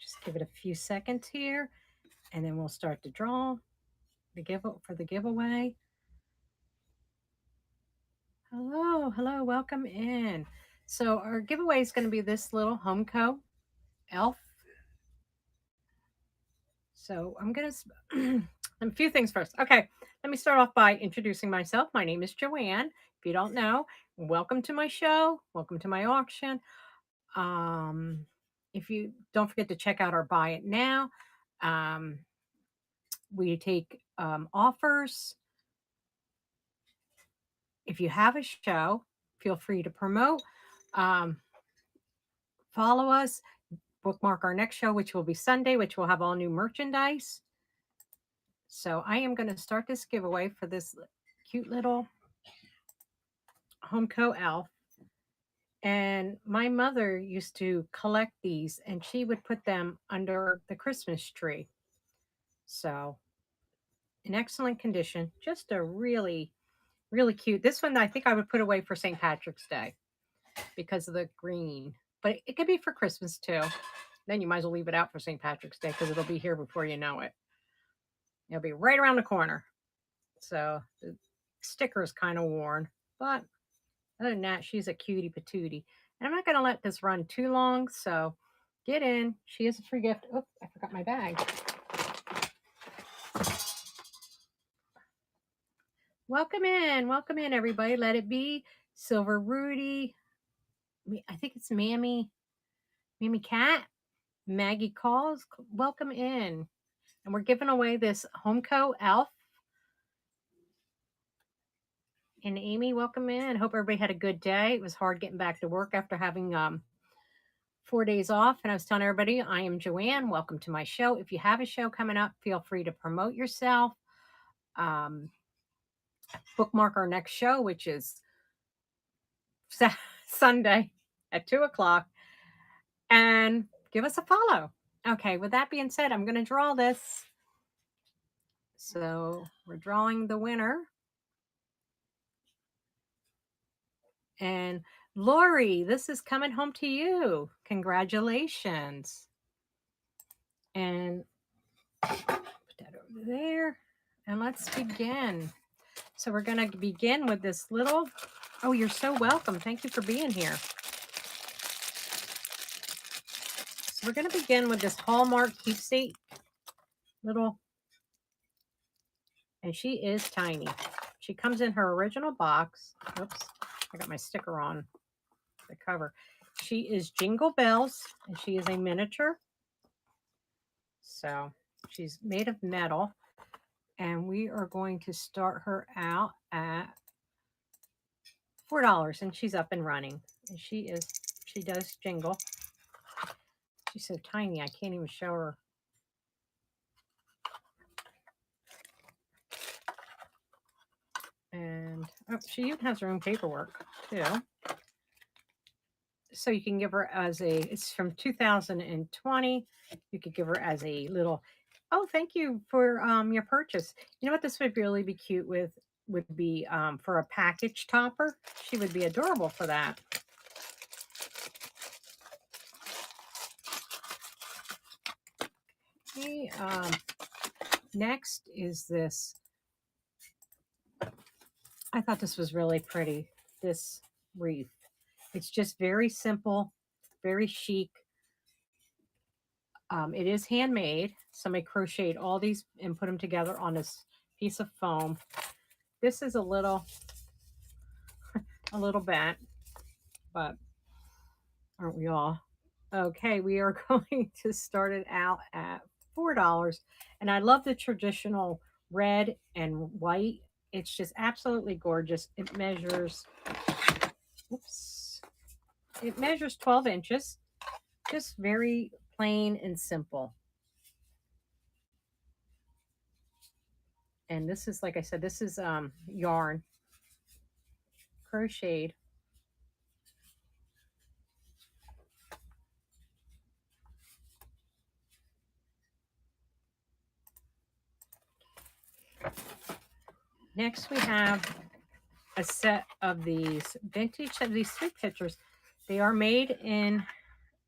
Just give it a few seconds here, and then we'll start to draw for the giveaway. Hello, hello, welcome in. So our giveaway is going to be this little Homeco elf. So I'm going to a few things first. Okay, let me start off by introducing myself. My name is Joanne. If you don't know, welcome to my show. Welcome to my auction. Um, if you don't forget to check out our buy it now. Um, we take offers. If you have a show, feel free to promote. Um, follow us, bookmark our next show, which will be Sunday, which will have all new merchandise. So I am going to start this giveaway for this cute little Homeco elf. And my mother used to collect these and she would put them under the Christmas tree. So in excellent condition, just a really, really cute. This one I think I would put away for St. Patrick's Day because of the green, but it could be for Christmas too. Then you might as well leave it out for St. Patrick's Day because it'll be here before you know it. It'll be right around the corner. So the sticker is kind of worn, but other than that, she's a cutie patootie. And I'm not going to let this run too long, so get in. She is a free gift. Oh, I forgot my bag. Welcome in, everybody. Let it be Silver Rudy. I think it's Mammy Cat. Maggie calls. Welcome in, and we're giving away this Homeco elf. And Amy, welcome in. Hope everybody had a good day. It was hard getting back to work after having 4 days off. And I was telling everybody, I am Joanne. Welcome to my show. If you have a show coming up, feel free to promote yourself. Um, bookmark our next show, which is Sunday at 2 o'clock, and give us a follow. Okay, with that being said, I'm going to draw this. So we're drawing the winner. And Lori, this is coming home to you. Congratulations. And put that over there. And let's begin. So we're going to begin with this little, oh, you're so welcome. Thank you for being here. So we're going to begin with this Hallmark keepsake little, and she is tiny. She comes in her original box. Oops, I got my sticker on the cover. She is Jingle Bells, and she is a miniature. So she's made of metal, and we are going to start her out at $4, and she's up and running. And she does jingle. She's so tiny, I can't even show her. And she even has her own paperwork too. So you can give her as it's from 2020. You could give her as a little, oh, thank you for your purchase. You know what this would really be cute with would be for a package topper. She would be adorable for that. Okay, next is this. I thought this was really pretty, this wreath. It's just very simple, very chic. It is handmade. Somebody crocheted all these and put them together on this piece of foam. This is a little bent, but aren't we all? Okay, we are going to start it out at $4. And I love the traditional red and white. It's just absolutely gorgeous. It measures, oops, it measures 12 inches. Just very plain and simple. And this is, like I said, this is yarn, crocheted. Next, we have a set of these vintage, of these 3 pictures. They are made in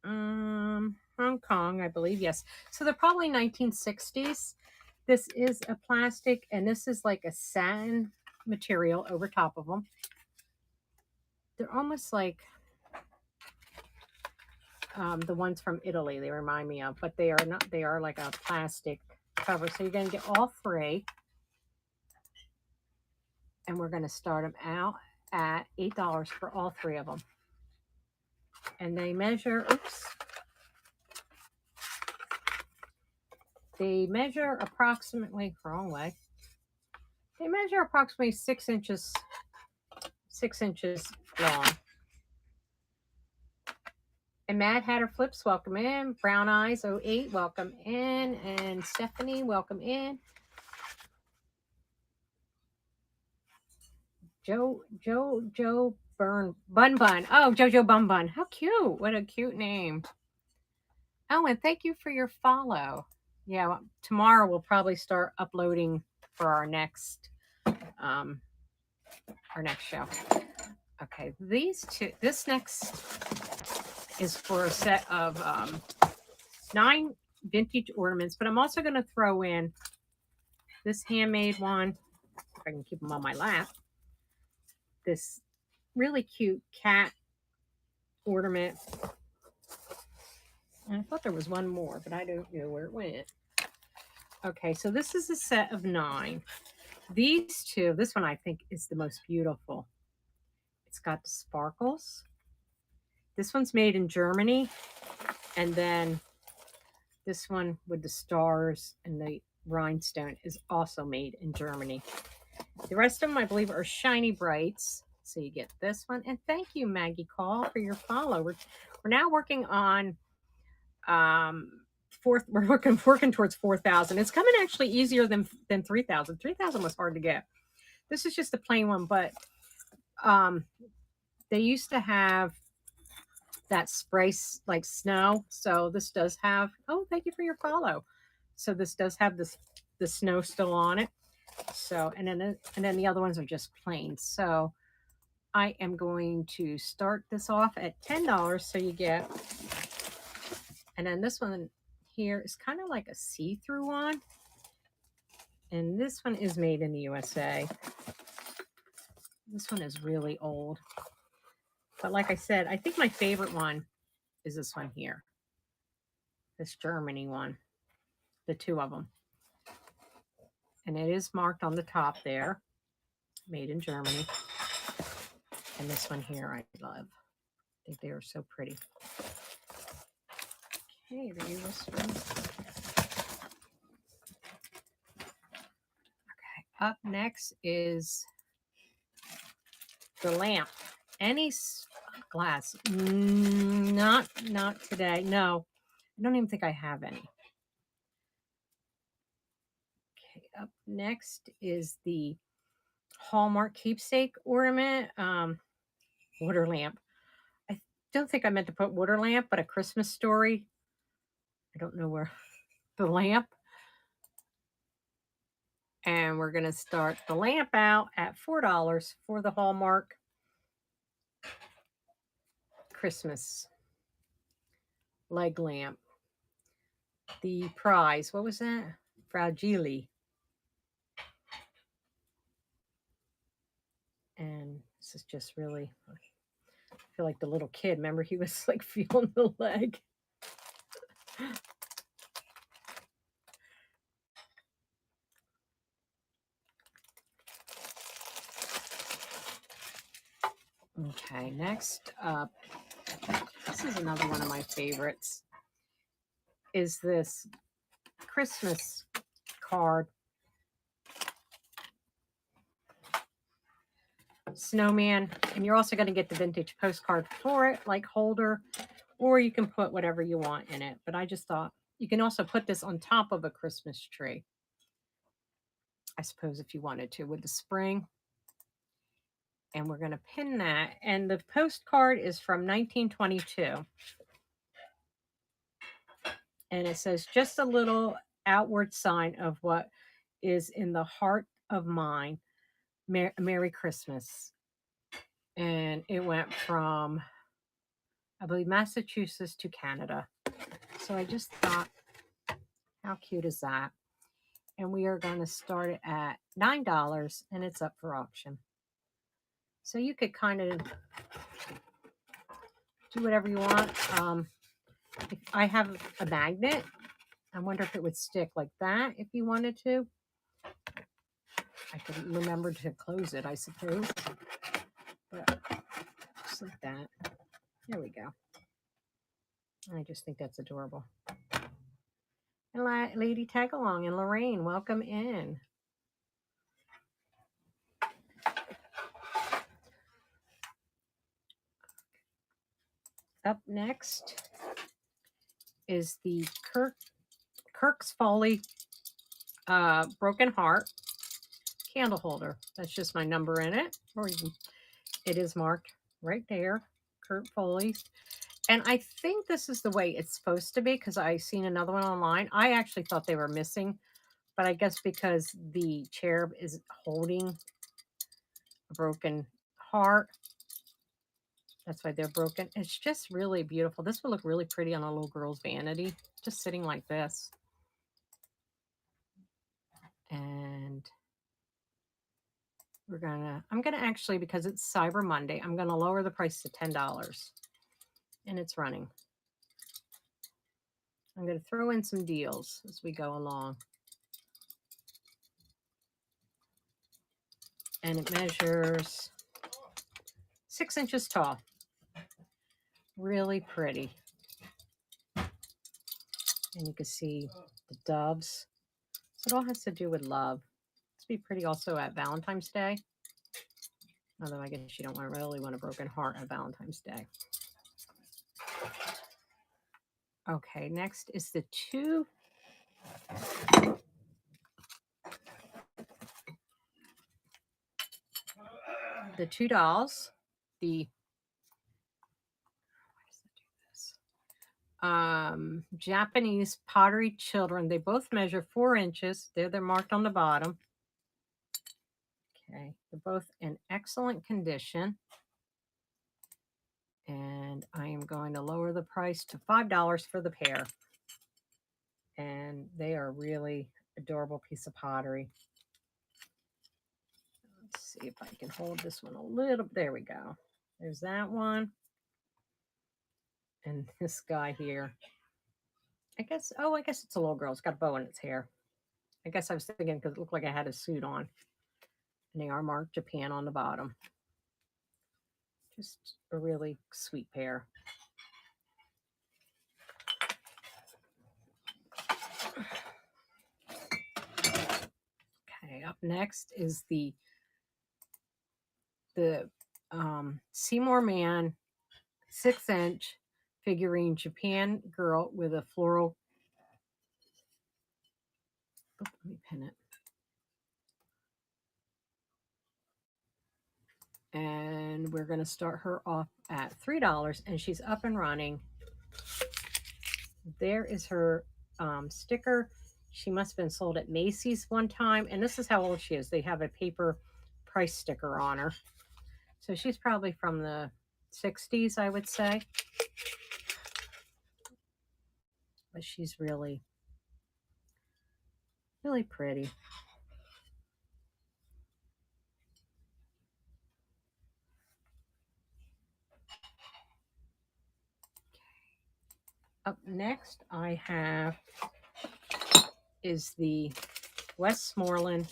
Hong Kong, I believe. Yes. So they're probably 1960s. This is a plastic, and this is like a satin material over top of them. They're almost like the ones from Italy. They remind me of, but they are not. They are like a plastic cover. So you're going to get all three, and we're going to start them out at $8 for all three of them. And they measure. Oops. They measure approximately, wrong way. They measure approximately 6 inches long. And Mad Hatter Flips, welcome in. Brown Eyes 08, welcome in. And Stephanie, welcome in. Joe Bun Bun. Oh, Jojo Bun Bun. How cute. What a cute name. Oh, and thank you for your follow. Yeah, well, tomorrow we'll probably start uploading for our next show. Okay, this next is for a set of 9 vintage ornaments, but I'm also going to throw in this handmade one, if I can keep them on my lap, this really cute cat ornament. And I thought there was one more, but I don't know where it went. Okay, so this is a set of 9. These two, this one I think is the most beautiful. It's got the sparkles. This one's made in Germany. And then this one with the stars and the rhinestone is also made in Germany. The rest of them, I believe, are Shiny Brights. So you get this one. And thank you, Maggie Call, for your follow. We're now working on we're working towards 4,000. It's coming actually easier than 3,000. 3,000 was hard to get. This is just a plain one, but they used to have that spray like snow. So this does have, oh, thank you for your follow. So this does have the snow still on it. So, and then the other ones are just plain. So I am going to start this off at $10. So you get, and then this one here is kind of like a see-through one. And this one is made in the USA. This one is really old. But like I said, I think my favorite one is this one here. This Germany one. The two of them. And it is marked on the top there. Made in Germany. And this one here I love. I think they are so pretty. Okay, there you go. Okay, up next is the lamp. Any glass? Not today. No, I don't even think I have any. Okay, up next is the Hallmark keepsake ornament water lamp. I don't think I meant to put water lamp, but A Christmas Story. I don't know where the lamp. And we're going to start the lamp out at $4 for the Hallmark Christmas leg lamp. The prize, what was that? Fragile. And this is just really, I feel like the little kid. Remember, he was like feeling the leg. Okay, next up, this is another one of my favorites, is this Christmas card. Snowman, and you're also going to get the vintage postcard for it, like holder, or you can put whatever you want in it. But I just thought you can also put this on top of a Christmas tree, I suppose, if you wanted to, with the spring. And we're going to pin that. And the postcard is from 1922. And it says, just a little outward sign of what is in the heart of mine. Merry Christmas. And it went from I believe, Massachusetts to Canada. So I just thought, how cute is that? And we are going to start it at $9 and it's up for auction. So you could kind of do whatever you want. If I have a magnet. I wonder if it would stick like that if you wanted to. I could remember to close it, I suppose. But just like that. There we go. I just think that's adorable. And Lady Tagalong and Lorraine, welcome in. Up next is the Kirk's Folly Broken Heart candle holder. That's just my number in it. Or it is marked right there, Kirk Foley's. And I think this is the way it's supposed to be because I've seen another one online. I actually thought they were missing, but I guess because the cherub is holding a broken heart, that's why they're broken. It's just really beautiful. This would look really pretty on a little girl's vanity, just sitting like this. And I'm gonna actually, because it's Cyber Monday, I'm gonna lower the price to $10. And it's running. I'm going to throw in some deals as we go along. And it measures 6 inches tall. Really pretty. And you can see the doves. So it all has to do with love. It's be pretty also at Valentine's Day. Although I guess you don't really want a broken heart at Valentine's Day. Okay, next is the two dolls. The Japanese pottery children. They both measure 4 inches. They're marked on the bottom. Okay, they're both in excellent condition. And I am going to lower the price to $5 for the pair. And they are really adorable piece of pottery. Let's see if I can hold this one a little. There we go. There's that one. And this guy here. I guess it's a little girl. It's got a bow in its hair. I guess I was thinking because it looked like I had a suit on. And they are marked Japan on the bottom. Just a really sweet pair. Okay, up next is the Seymour Man 6-inch figurine Japan girl with a floral. Oh, let me pin it. And we're going to start her off at $3 and she's up and running. There is her sticker. She must have been sold at Macy's one time. And this is how old she is. They have a paper price sticker on her. So she's probably from the 60s, I would say. But she's really, really pretty. Up next, I have is the Westmoreland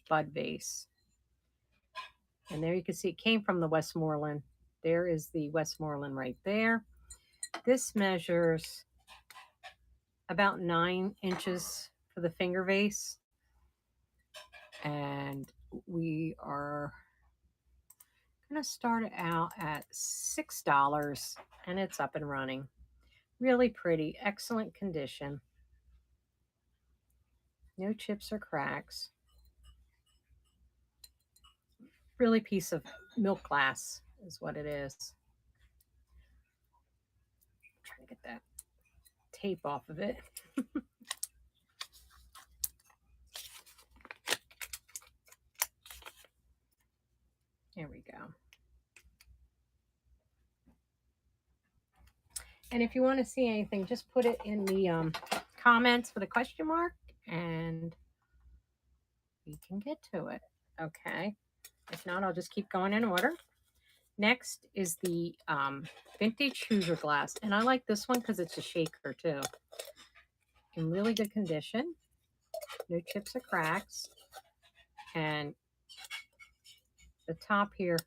Bud Vase. And there you can see it came from the Westmoreland. There is the Westmoreland right there. This measures about 9 inches for the finger vase. And we are going to start it out at $6 and it's up and running. Really pretty, excellent condition. No chips or cracks. Really piece of milk glass is what it is. I'm trying to get that tape off of it. There we go. And if you want to see anything, just put it in the comments with a question mark and we can get to it. Okay. If not, I'll just keep going in order. Next is the vintage Hoosier glass. And I like this one because it's a shaker too. In really good condition. No chips or cracks. And the top here,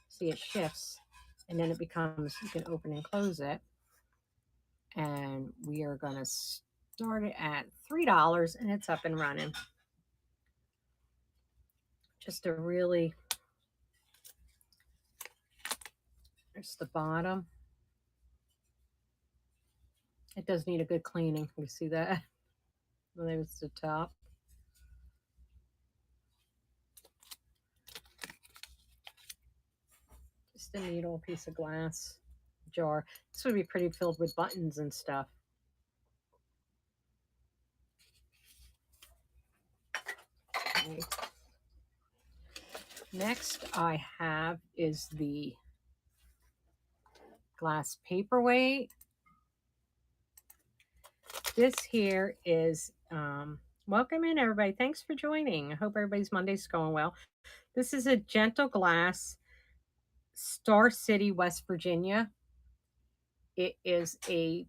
see it shifts. And then it becomes, you can open and close it. And we are going to start it at $3 and it's up and running. Just a really, there's the bottom. It does need a good cleaning. You see that? There's the top. Just a neat old piece of glass jar. This would be pretty filled with buttons and stuff. Okay. Next I have is the glass paperweight. This here is, welcome in everybody. Thanks for joining. I hope everybody's Monday's going well. This is a Gentle Glass, Star City, West Virginia. It is a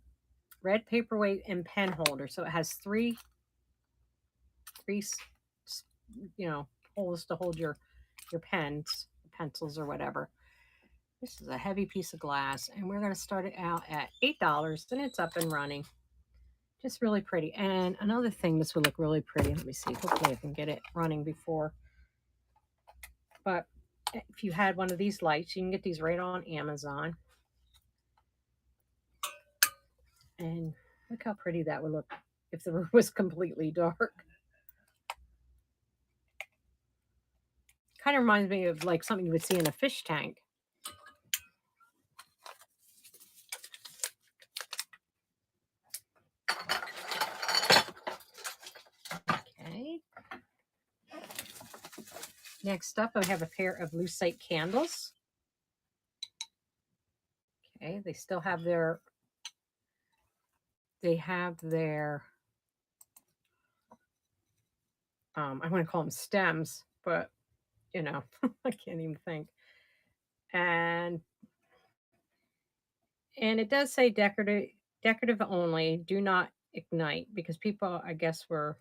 red paperweight and pen holder. So it has three, holes to hold your pens, pencils or whatever. This is a heavy piece of glass and we're going to start it out at $8 and it's up and running. Just really pretty. And another thing, this would look really pretty. Let me see. Hopefully I can get it running before. But if you had one of these lights, you can get these right on Amazon. And look how pretty that would look if the room was completely dark. Kind of reminds me of like something you would see in a fish tank. Okay. Next up, I have a pair of lucite candles. Okay, they still have their, I want to call them stems, but I can't even think. And it does say decorative only, do not ignite, because people, I guess, were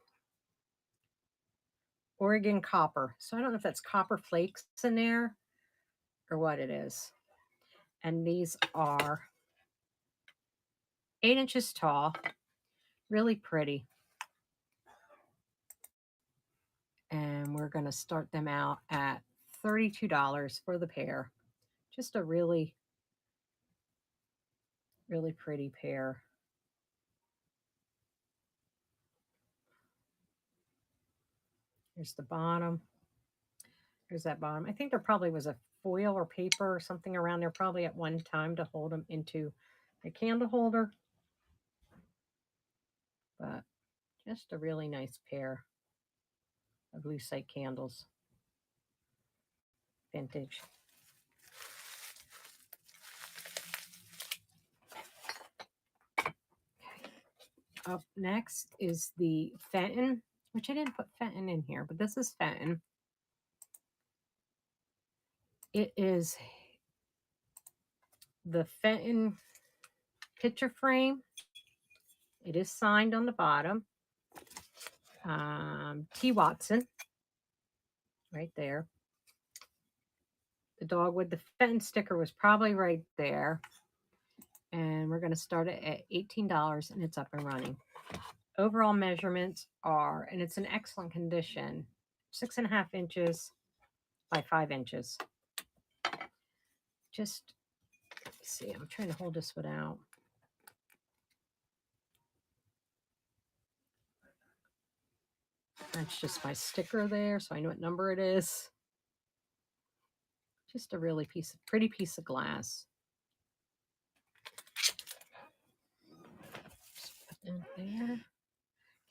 Oregon copper. So I don't know if that's copper flakes in there or what it is. And these are 8 inches tall, really pretty. And we're going to start them out at $32 for the pair. Just a really, really pretty pair. Here's the bottom. Here's that bottom. I think there probably was a foil or paper or something around there probably at one time to hold them into a candle holder. But just a really nice pair of lucite candles. Vintage. Up next is the Fenton, which I didn't put Fenton in here, but this is Fenton. It is the Fenton picture frame. It is signed on the bottom. T. Watson, right there. The dogwood, the Fenton sticker was probably right there. And we're going to start it at $18 and it's up and running. Overall measurements are, and it's in excellent condition, 6.5 inches by 5 inches. Just, let me see, I'm trying to hold this without. That's just my sticker there, so I know what number it is. Just a really pretty piece of glass. Just put that there.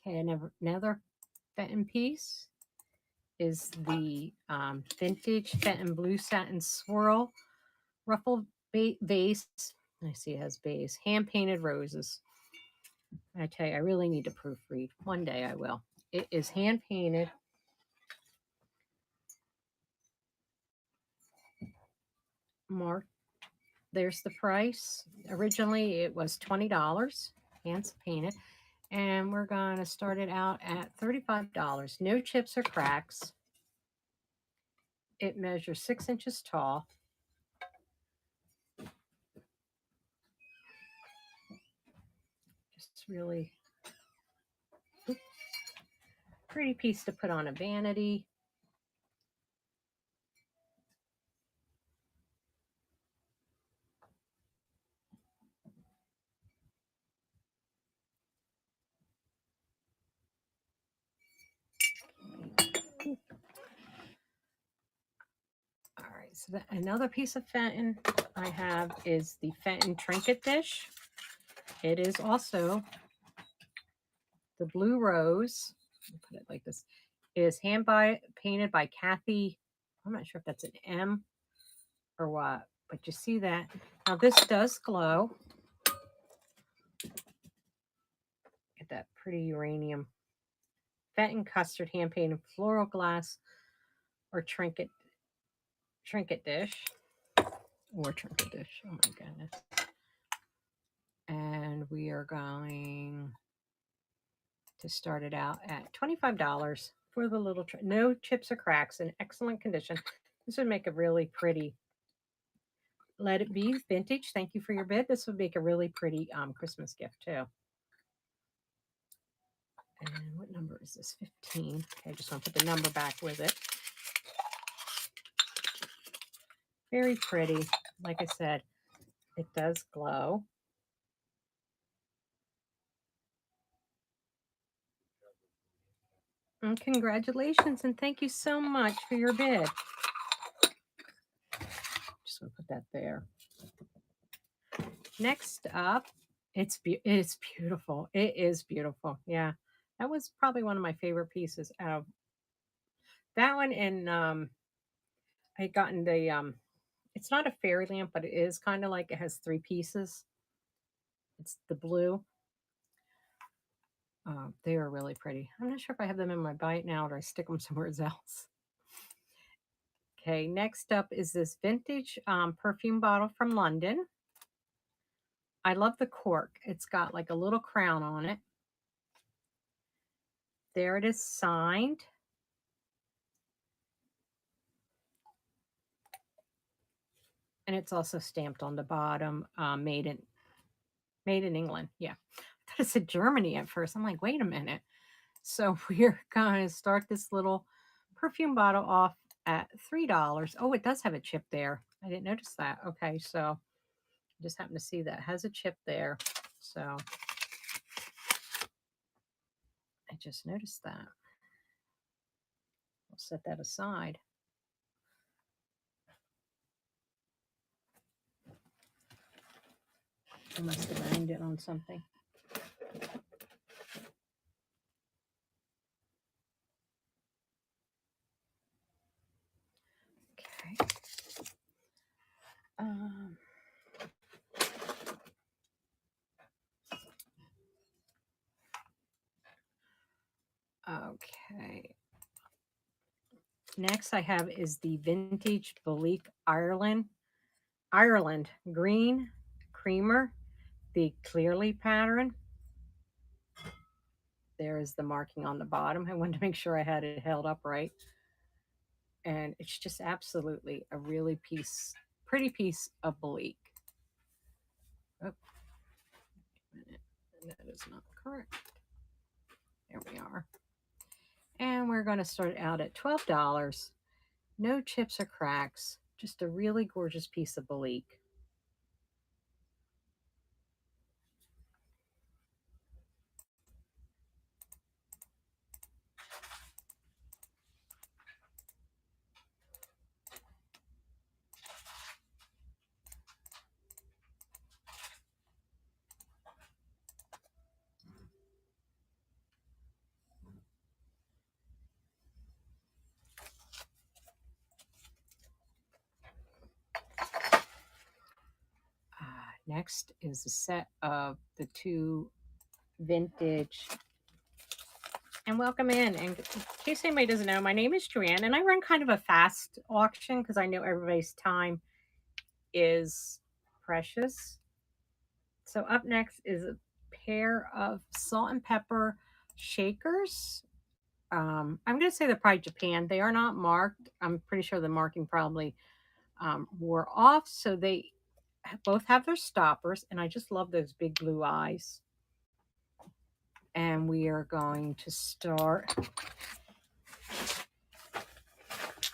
Okay, another Fenton piece is the vintage Fenton blue satin swirl ruffled vase. I see it has base. Hand painted roses. I tell you, I really need to proofread. One day I will. It is hand painted. Mark, there's the price. Originally it was $20, hands painted. And we're going to start it out at $35. No chips or cracks. It measures 6 inches tall. Just really pretty piece to put on a vanity. All right, so another piece of Fenton I have is the Fenton trinket dish. It is also the blue rose. Let me put it like this. It is painted by Kathy. I'm not sure if that's an M or what, but you see that. Now this does glow. Get that pretty uranium. Fenton custard hand painted floral glass or trinket dish. Or trinket dish. Oh my goodness. And we are going to start it out at $25 for the little no chips or cracks, in excellent condition. This would make a really pretty. Let it be vintage. Thank you for your bid. This would make a really pretty Christmas gift too. And what number is this? 15. Okay, I just want to put the number back with it. Very pretty. Like I said, it does glow. And congratulations and thank you so much for your bid. Just going to put that there. Next up, it's beautiful. It is beautiful. Yeah, that was probably one of my favorite pieces out of that one. And I had gotten the it's not a fairy lamp, but it is kind of like it has 3 pieces. It's the blue. They are really pretty. I'm not sure if I have them in my bite now or I stick them somewhere else. Okay, next up is this vintage perfume bottle from London. I love the cork. It's got like a little crown on it. There it is signed. And it's also stamped on the bottom, made in England. Yeah, I thought it said Germany at first. I'm like, wait a minute. So we're going to start this little perfume bottle off at $3. Oh, it does have a chip there. I didn't notice that. Okay, so I just happened to see that it has a chip there. So I just noticed that. We'll set that aside. I must have banged it on something. Okay. Okay. Next I have is the vintage Belique Ireland green creamer, the clearly pattern. There is the marking on the bottom. I wanted to make sure I had it held up right. And it's just absolutely a really pretty piece of Belique. Oh, that is not correct. There we are. And we're going to start out at $12. No chips or cracks. Just a really gorgeous piece of Belique. Next is a set of the two vintage. And welcome in. And in case anybody doesn't know, my name is Joanne, and I run kind of a fast auction because I know everybody's time is precious. So up next is a pair of salt and pepper shakers. I'm going to say they're probably Japan. They are not marked. I'm pretty sure the marking probably wore off. So they both have their stoppers, and I just love those big blue eyes. And we are going to start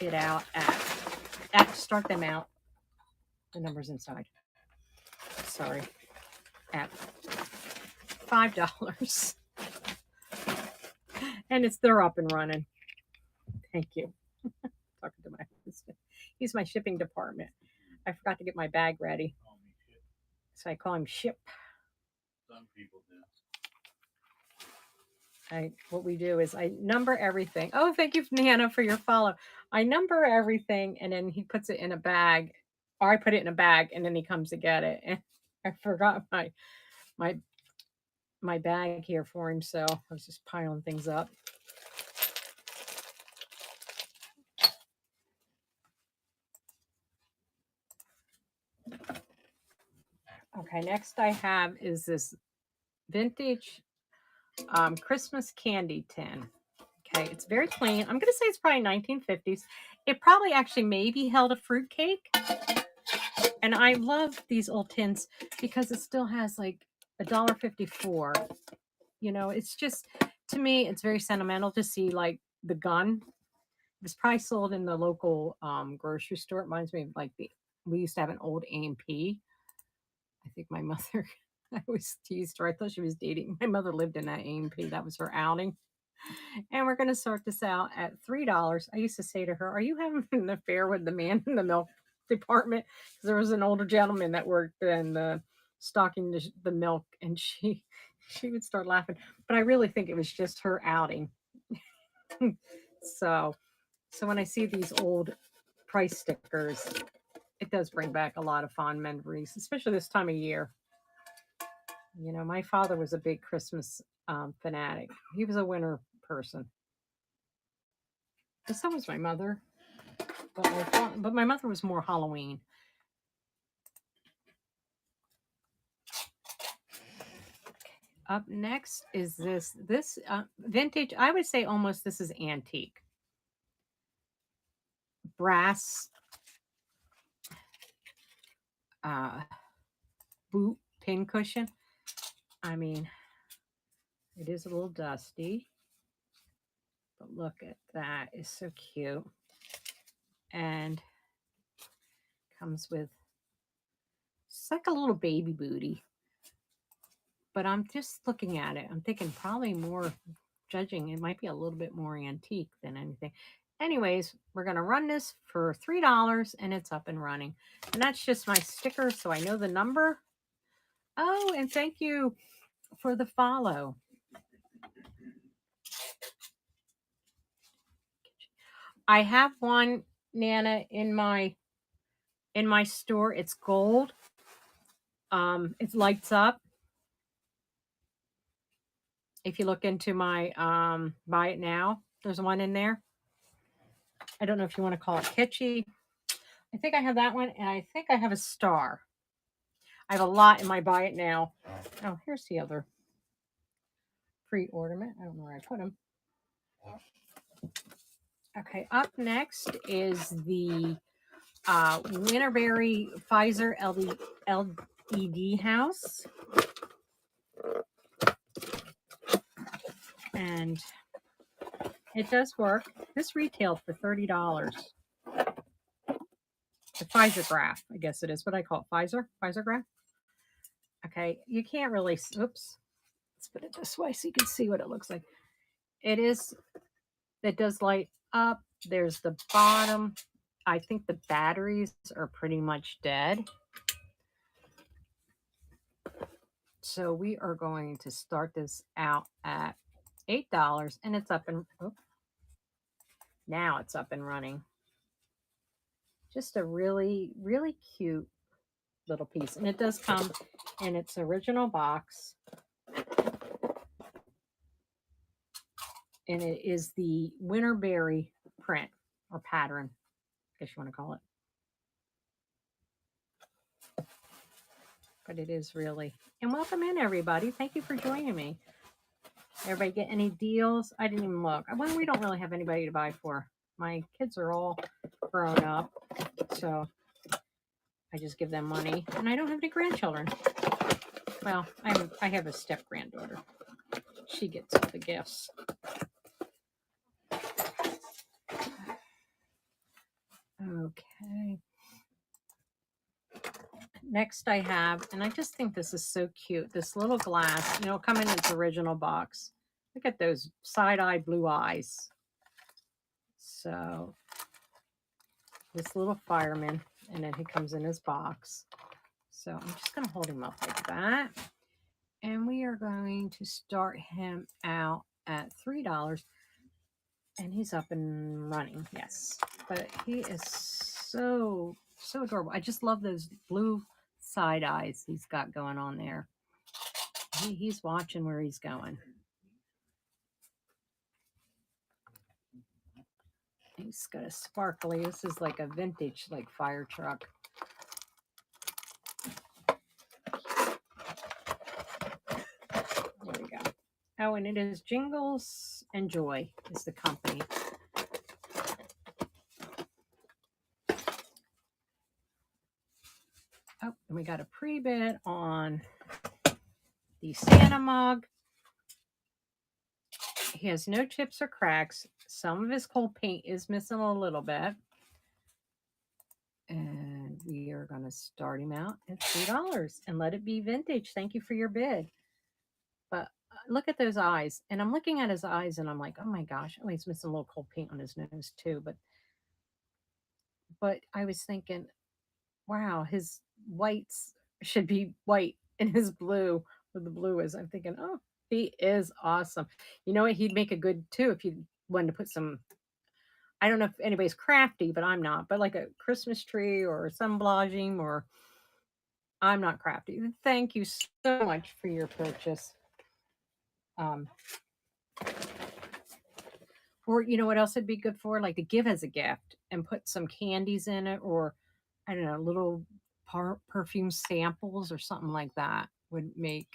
it out at start them out. The numbers inside. Sorry, at $5. And they're up and running. Thank you. Talking to my husband. He's my shipping department. I forgot to get my bag ready. So I call him Ship. Some people do. What we do is I number everything. Oh, thank you, Nana, for your follow. I number everything and then he puts it in a bag. Or I put it in a bag and then he comes to get it. And I forgot my my bag here for him, so I was just piling things up. Okay, next I have is this vintage Christmas candy tin. Okay, it's very clean. I'm going to say it's probably 1950s. It probably actually maybe held a fruit cake. And I love these old tins because it still has like $1.54. You know, it's just, to me, it's very sentimental to see like the gun. It was probably sold in the local grocery store. It reminds me of like we used to have an old A&P. I think my mother, I always teased her. I thought she was dating. My mother lived in that A&P. That was her outing. And we're going to sort this out at $3. I used to say to her, "Are you having an affair with the man in the milk department?" Because there was an older gentleman that worked in the stocking the milk, and she would start laughing. But I really think it was just her outing. so so when I see these old price stickers, it does bring back a lot of fond memories, especially this time of year. You know, my father was a big Christmas fanatic. He was a winter person. But so was my mother. But my mother was more Halloween. Up next is this vintage. I would say almost this is antique brass uh, boot pin cushion. I mean, it is a little dusty, but look at that. It's so cute. And comes with, it's like a little baby booty. But I'm just looking at it. I'm thinking probably more, judging, it might be a little bit more antique than anything. Anyways, we're going to run this for $3 and it's up and running. And that's just my sticker, so I know the number. Oh, and thank you for the follow. I have one, Nana, in my store. It's gold. It lights up. If you look into my buy it now, there's one in there. I don't know if you want to call it kitschy. I think I have that one, and I think I have a star. I have a lot in my buy it now. Oh, here's the other free ornament. I don't know where I put them. Okay, up next is the Winterberry Pfizer LED house. And it does work. This retailed for $30. The Pfizer graph, I guess it is. What I call it, Pfizer graph. Okay, you can't really, oops. Let's put it this way so you can see what it looks like. It does light up. There's the bottom. I think the batteries are pretty much dead. So we are going to start this out at $8 and it's up and now it's up and running. Just a really, really cute little piece. And it does come in its original box. And it is the Winterberry print or pattern, I guess you want to call it. But it is really. And welcome in, everybody. Thank you for joining me. Everybody get any deals? I didn't even look. Well, we don't really have anybody to buy for. My kids are all grown up, so I just give them money. And I don't have any grandchildren. Well, I have a step granddaughter. She gets all the gifts. Okay. Next I have, and I just think this is so cute, this little glass, come in its original box. Look at those side-eye blue eyes. So this little fireman, and then he comes in his box. So I'm just going to hold him up like that. And we are going to start him out at $3. And he's up and running, yes. But he is so adorable. I just love those blue side eyes he's got going on there. He's watching where he's going. He's got a sparkly. This is like a vintage, like fire truck. There we go. Oh, and it is Jingles and Joy is the company. Oh, and we got a pre-bid on the Santa mug. He has no chips or cracks. Some of his cold paint is missing a little bit. And we are going to start him out at $3 and let it be vintage. Thank you for your bid. But look at those eyes. And I'm looking at his eyes and I'm like, oh my gosh. Oh, he's missing a little cold paint on his nose too. But I was thinking, wow, his whites should be white and his blue where the blue is. I'm thinking, oh, he is awesome. You know what? He'd make a good too if you wanted to put some. I don't know if anybody's crafty, but I'm not. But like a Christmas tree or assemblaging, or I'm not crafty. Thank you so much for your purchase. Or you know what else it'd be good for? Like to give as a gift and put some candies in it, or I don't know, little perfume samples or something like that would make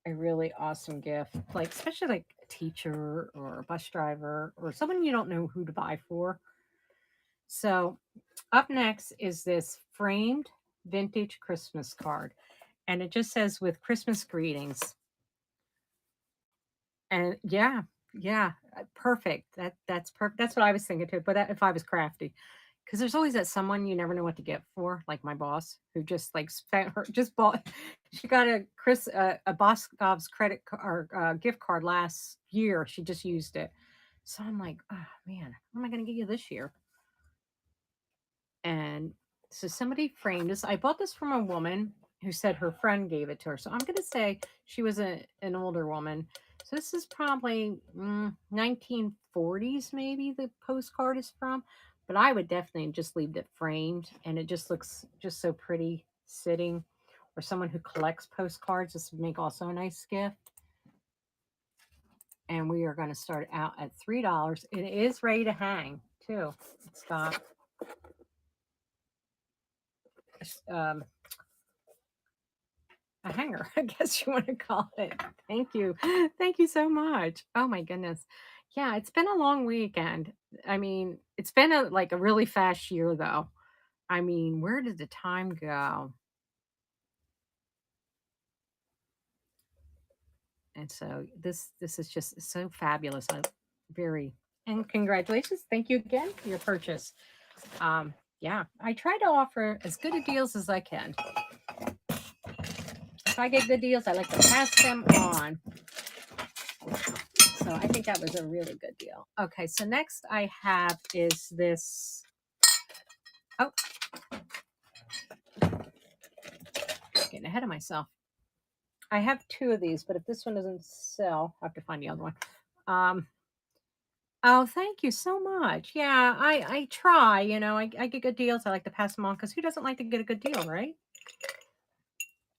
a really awesome gift. Like especially like a teacher or a bus driver or someone you don't know who to buy for. So up next is this framed vintage Christmas card. And it just says with Christmas greetings. And yeah, perfect. That's perfect. That's what I was thinking too. But if I was crafty, because there's always that someone you never know what to get for, like my boss who just like spent her just bought. She got a Boscov's credit or gift card last year. She just used it. So I'm like, oh man, what am I going to get you this year? And so somebody framed this. I bought this from a woman who said her friend gave it to her. So I'm going to say she was an older woman. So this is probably 1940s, maybe the postcard is from. But I would definitely just leave it framed. And it just looks just so pretty sitting. Or someone who collects postcards. This would make also a nice gift. And we are going to start out at $3. It is ready to hang, too. It's got a hanger, I guess you want to call it. Thank you. Thank you so much. Oh my goodness. Yeah, it's been a long weekend. I mean, it's been like a really fast year though. I mean, where did the time go? And so this is just so fabulous. And congratulations. Thank you again for your purchase. Yeah, I try to offer as good a deals as I can. If I get good deals, I like to pass them on. So I think that was a really good deal. Okay, so next I have is this. Oh, getting ahead of myself. I have two of these, but if this one doesn't sell, I have to find the other one. Oh, thank you so much. Yeah, I try, I get good deals. I like to pass them on because who doesn't like to get a good deal, right?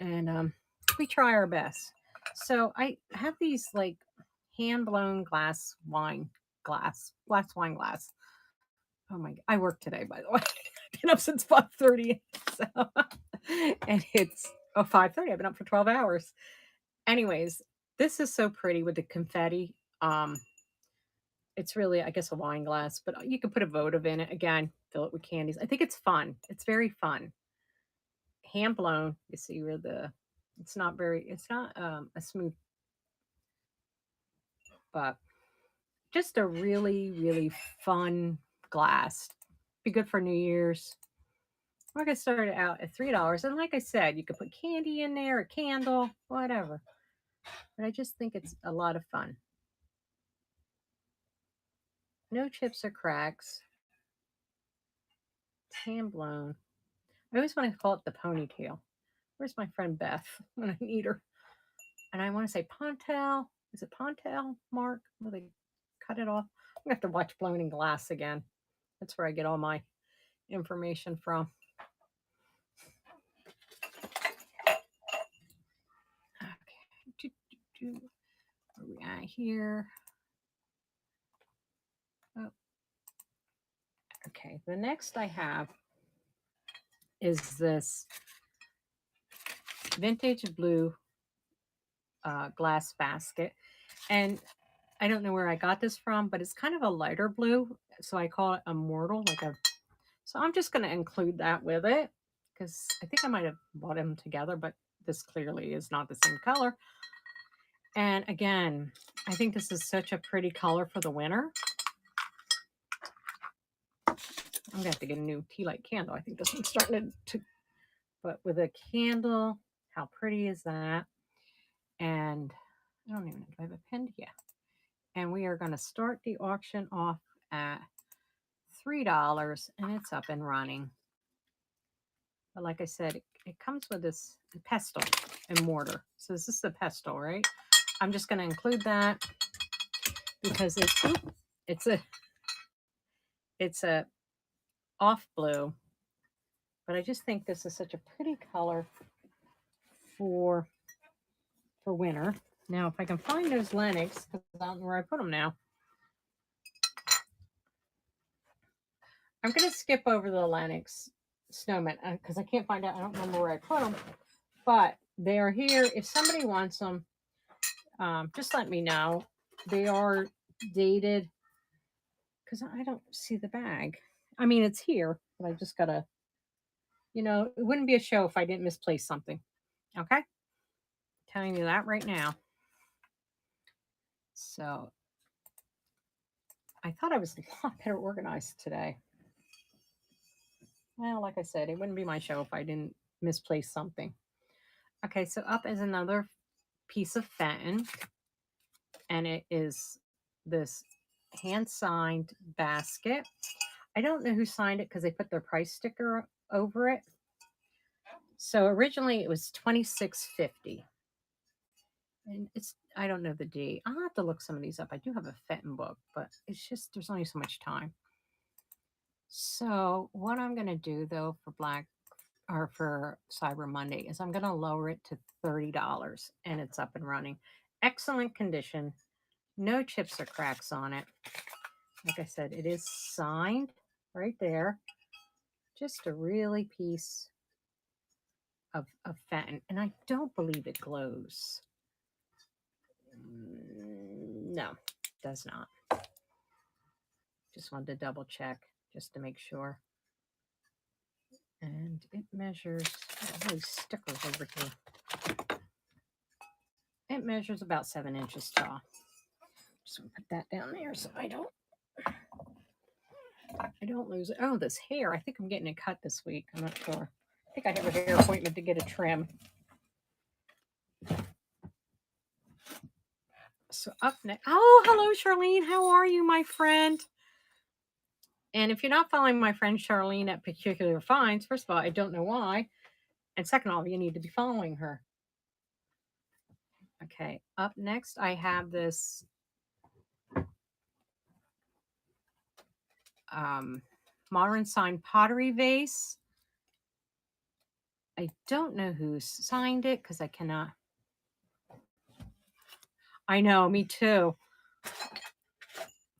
And we try our best. So I have these like hand blown glass wine glass. Oh my! I work today, by the way. I've been up since 5:30, so and it's 5:30. I've been up for 12 hours. Anyways, this is so pretty with the confetti. It's really, I guess, a wine glass, but you can put a votive in it. Again, fill it with candies. I think it's fun. It's very fun. Hand blown. You see where the it's not a smooth, but just a really, really fun glass. Be good for New Year's. We're gonna start it out at $3. And like I said, you could put candy in there, a candle, whatever. But I just think it's a lot of fun. No chips or cracks. It's hand blown. I always want to call it the ponytail. Where's my friend Beth when I need her? And I want to say Pontel. Is it Pontel, Mark? Will they cut it off? I'm gonna have to watch Blown in Glass again. That's where I get all my information from. Okay. Where we at here? Oh, okay. The next I have is this vintage blue glass basket. And I don't know where I got this from, but it's kind of a lighter blue. So I call it immortal, so I'm just going to include that with it because I think I might have bought them together, but this clearly is not the same color. And again, I think this is such a pretty color for the winter. I'm gonna have to get a new tea light candle. I think this one's starting to but with a candle, how pretty is that? And I don't even know if I have a pen here. And we are gonna start the auction off at $3 and it's up and running. But like I said, it comes with this pestle and mortar. So this is the pestle, right? I'm just gonna include that because it's a it's a off blue, but I just think this is such a pretty color for winter. Now, if I can find those Lennox, because I don't know where I put them now, I'm going to skip over the Lennox snowmen because I can't find out. I don't remember where I put them, but they are here. If somebody wants them, just let me know. They are dated because I don't see the bag. I mean, it's here, but I just got to, it wouldn't be a show if I didn't misplace something. Okay? Telling you that right now. So I thought I was a lot better organized today. Well, like I said, it wouldn't be my show if I didn't misplace something. Okay, so up is another piece of Fenton, and it is this hand signed basket. I don't know who signed it because they put their price sticker over it. So originally it was $26.50. And I don't know the date. I'll have to look some of these up. I do have a Fenton book, but it's just there's only so much time. So what I'm gonna do though for Cyber Monday is I'm gonna lower it to $30 and it's up and running. Excellent condition, no chips or cracks on it. Like I said, it is signed right there. Just a really piece of Fenton. And I don't believe it glows. No, does not. Just wanted to double check just to make sure. And it measures, all these stickers over here. It measures about 7 inches tall. Just gonna put that down there so I don't lose it. Oh, this hair. I think I'm getting it cut this week. I'm not sure. I think I have a hair appointment to get a trim. So up next. Oh, hello, Charlene. How are you, my friend? And if you're not following my friend Charlene at Peculiar Finds, first of all, I don't know why. And second of all, you need to be following her. Okay, up next, I have this modern sign pottery vase. I don't know who signed it because I cannot. I know, me too.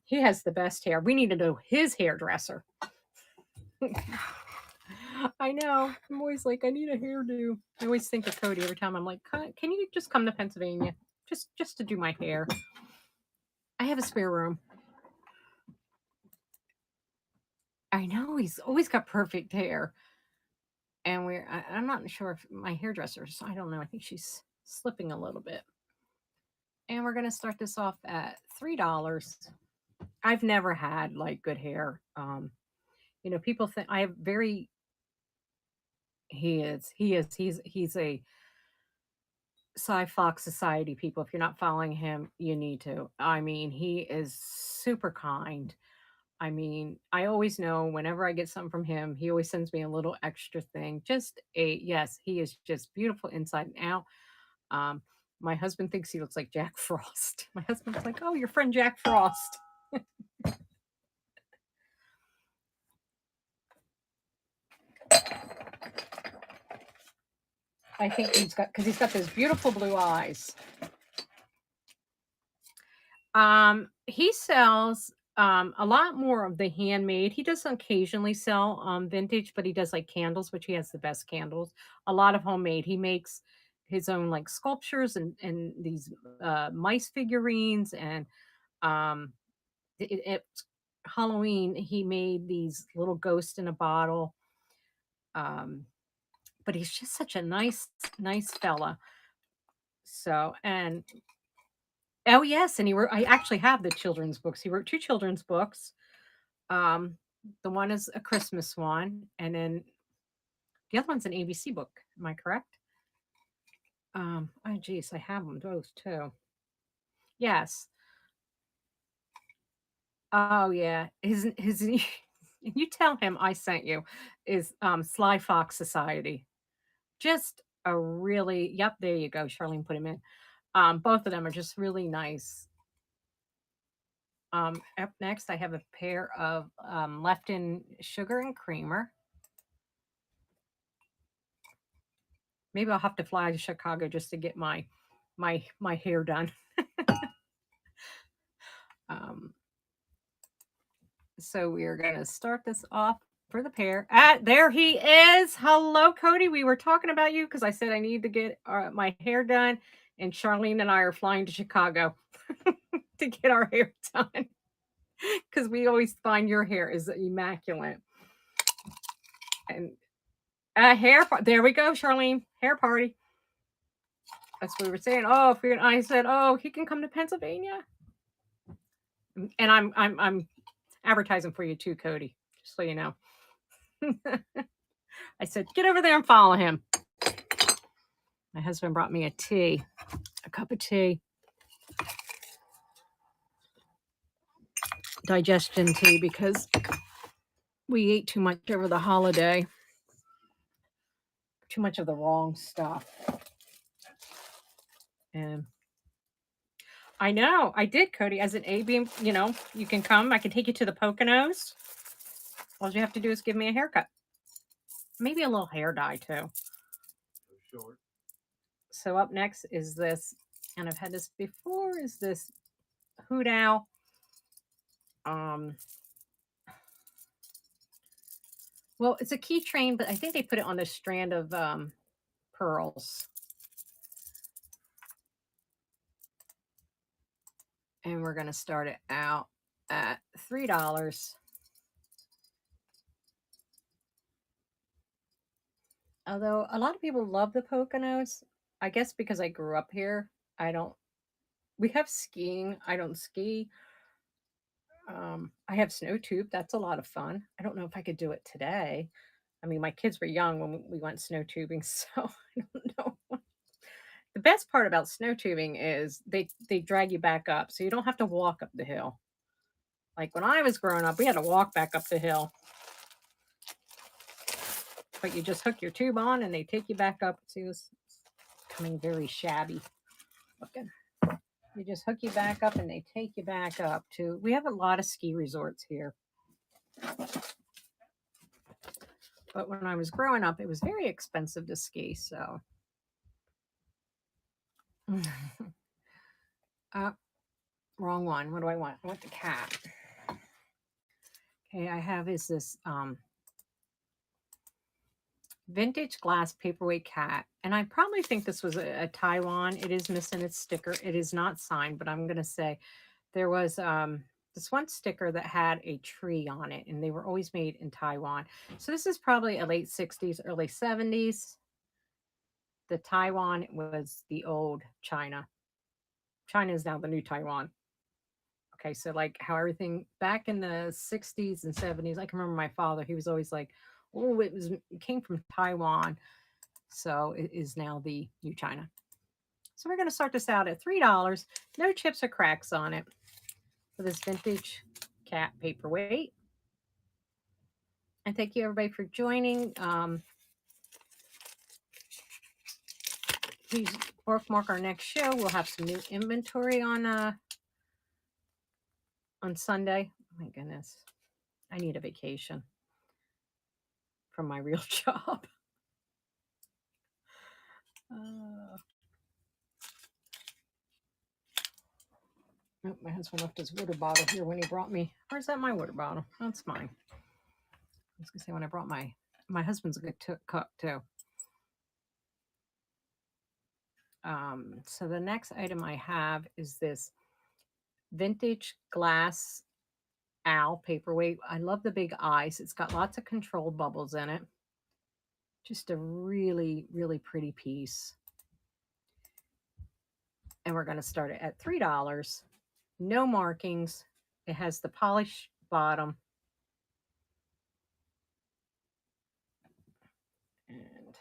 He has the best hair. We need to know his hairdresser. I know. I'm always like, I need a hairdo. I always think of Cody every time. I'm like, can you just come to Pennsylvania just to do my hair? I have a spare room. I know he's always got perfect hair, and I'm not sure if my hairdresser's. I don't know. I think she's slipping a little bit. And we're gonna start this off at $3. I've never had like good hair. People think I have very. He's a Cy Fox Society people. If you're not following him, you need to. I mean, he is super kind. I mean, I always know whenever I get something from him, he always sends me a little extra thing. Yes, he is just beautiful inside and out. Um, my husband thinks he looks like Jack Frost. My husband's like, "Oh, your friend Jack Frost." I think he's got those beautiful blue eyes. He sells a lot more of the handmade. He does occasionally sell vintage, but he does like candles, which he has the best candles. A lot of homemade. He makes his own like sculptures and these mice figurines and um it's Halloween he made these little ghosts in a bottle. Um but he's just such a nice fella. So and oh yes, and I actually have the children's books. He wrote two children's books. Um, the one is a Christmas one, and then the other one's an ABC book. Am I correct? Oh geez, I have them both too. Yes. Oh yeah. His you tell him I sent you is Sly Fox Society. Just a really yep, there you go. Charlene put him in. Both of them are just really nice. Up next, I have a pair of Lefton Sugar and Creamer. Maybe I'll have to fly to Chicago just to get my hair done. um, so we are gonna start this off for the pair. There he is. Hello, Cody. We were talking about you because I said I need to get my hair done, and Charlene and I are flying to Chicago to get our hair done because we always find your hair is immaculate. And there we go, Charlene. Hair party. That's what we were saying. Oh, I said, oh, he can come to Pennsylvania, and I'm advertising for you too, Cody. Just so you know. I said, get over there and follow him. My husband brought me a cup of tea, digestion tea, because we ate too much over the holiday. Too much of the wrong stuff. And I know I did, Cody. As an A-beam, you can come. I can take you to the Poconos. All you have to do is give me a haircut. Maybe a little hair dye too. Short. So up next is this, and I've had this before, is this Hoot Owl. Well, it's a keychain, but I think they put it on a strand of pearls. And we're going to start it out at $3. Although a lot of people love the Poconos, I guess because I grew up here. We have skiing. I don't ski. I have snow tube. That's a lot of fun. I don't know if I could do it today. I mean, my kids were young when we went snow tubing, so I don't know. The best part about snow tubing is they drag you back up, so you don't have to walk up the hill. Like when I was growing up, we had to walk back up the hill. But you just hook your tube on and they take you back up. See, this coming very shabby looking. You just hook you back up and they take you back up to. We have a lot of ski resorts here. But when I was growing up, it was very expensive to ski. So, uh, wrong one. What do I want? I want the cat. Okay, I have is this vintage glass paperweight cat. And I probably think this was a Taiwan. It is missing its sticker. It is not signed, but I'm going to say there was this one sticker that had a tree on it, and they were always made in Taiwan. So this is probably a late 60s, early 70s. The Taiwan was the old China. China is now the new Taiwan. Okay, so like how everything back in the 60s and 70s, I can remember my father, he was always like, oh, it came from Taiwan. So it is now the new China. So we're going to start this out at $3. No chips or cracks on it for this vintage cat paperweight. And thank you everybody for joining. Please bookmark our next show. We'll have some new inventory on Sunday. Oh my goodness. I need a vacation from my real job. Oh, my husband left his water bottle here when he brought me. Where's that my water bottle? That's mine. I was gonna say when I brought my husband's a good cook too. So the next item I have is this vintage glass owl paperweight. I love the big eyes. It's got lots of control bubbles in it. Just a really, really pretty piece. And we're going to start it at $3. No markings. It has the polished bottom. And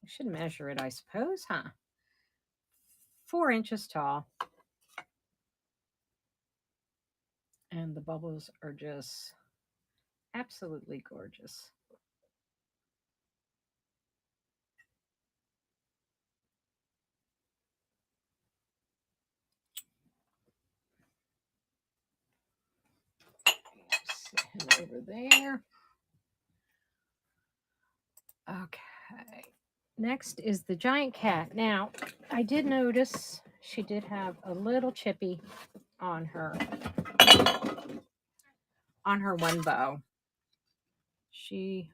I should measure it, I suppose, huh? 4 inches tall. And the bubbles are just absolutely gorgeous. Set him over there. Okay. Next is the giant cat. Now, I did notice she did have a little chippy on her one bow. Can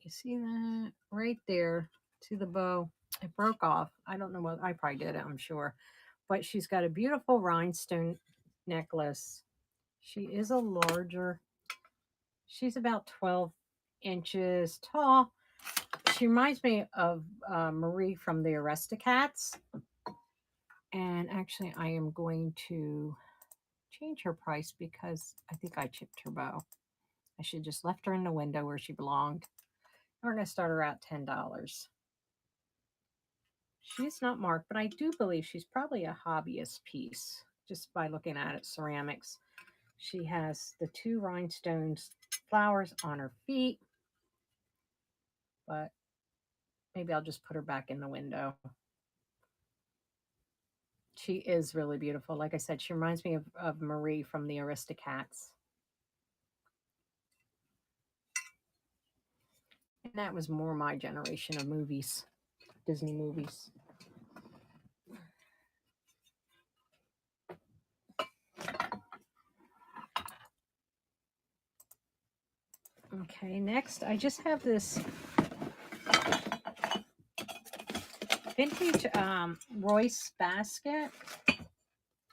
you see that right there to the bow? It broke off. I don't know what I probably did it, I'm sure. But she's got a beautiful rhinestone necklace. She is a larger. She's about 12 inches tall. She reminds me of Marie from the Aristocats. And actually, I am going to change her price because I think I chipped her bow. I should just left her in the window where she belonged. We're going to start her at $10. She's not marked, but I do believe she's probably a hobbyist piece just by looking at it. Ceramics. She has the 2 rhinestones flowers on her feet, but maybe I'll just put her back in the window. She is really beautiful. Like I said, she reminds me of Marie from the Aristocats. And that was more my generation of movies, Disney movies. Okay, next I just have this vintage Royce basket.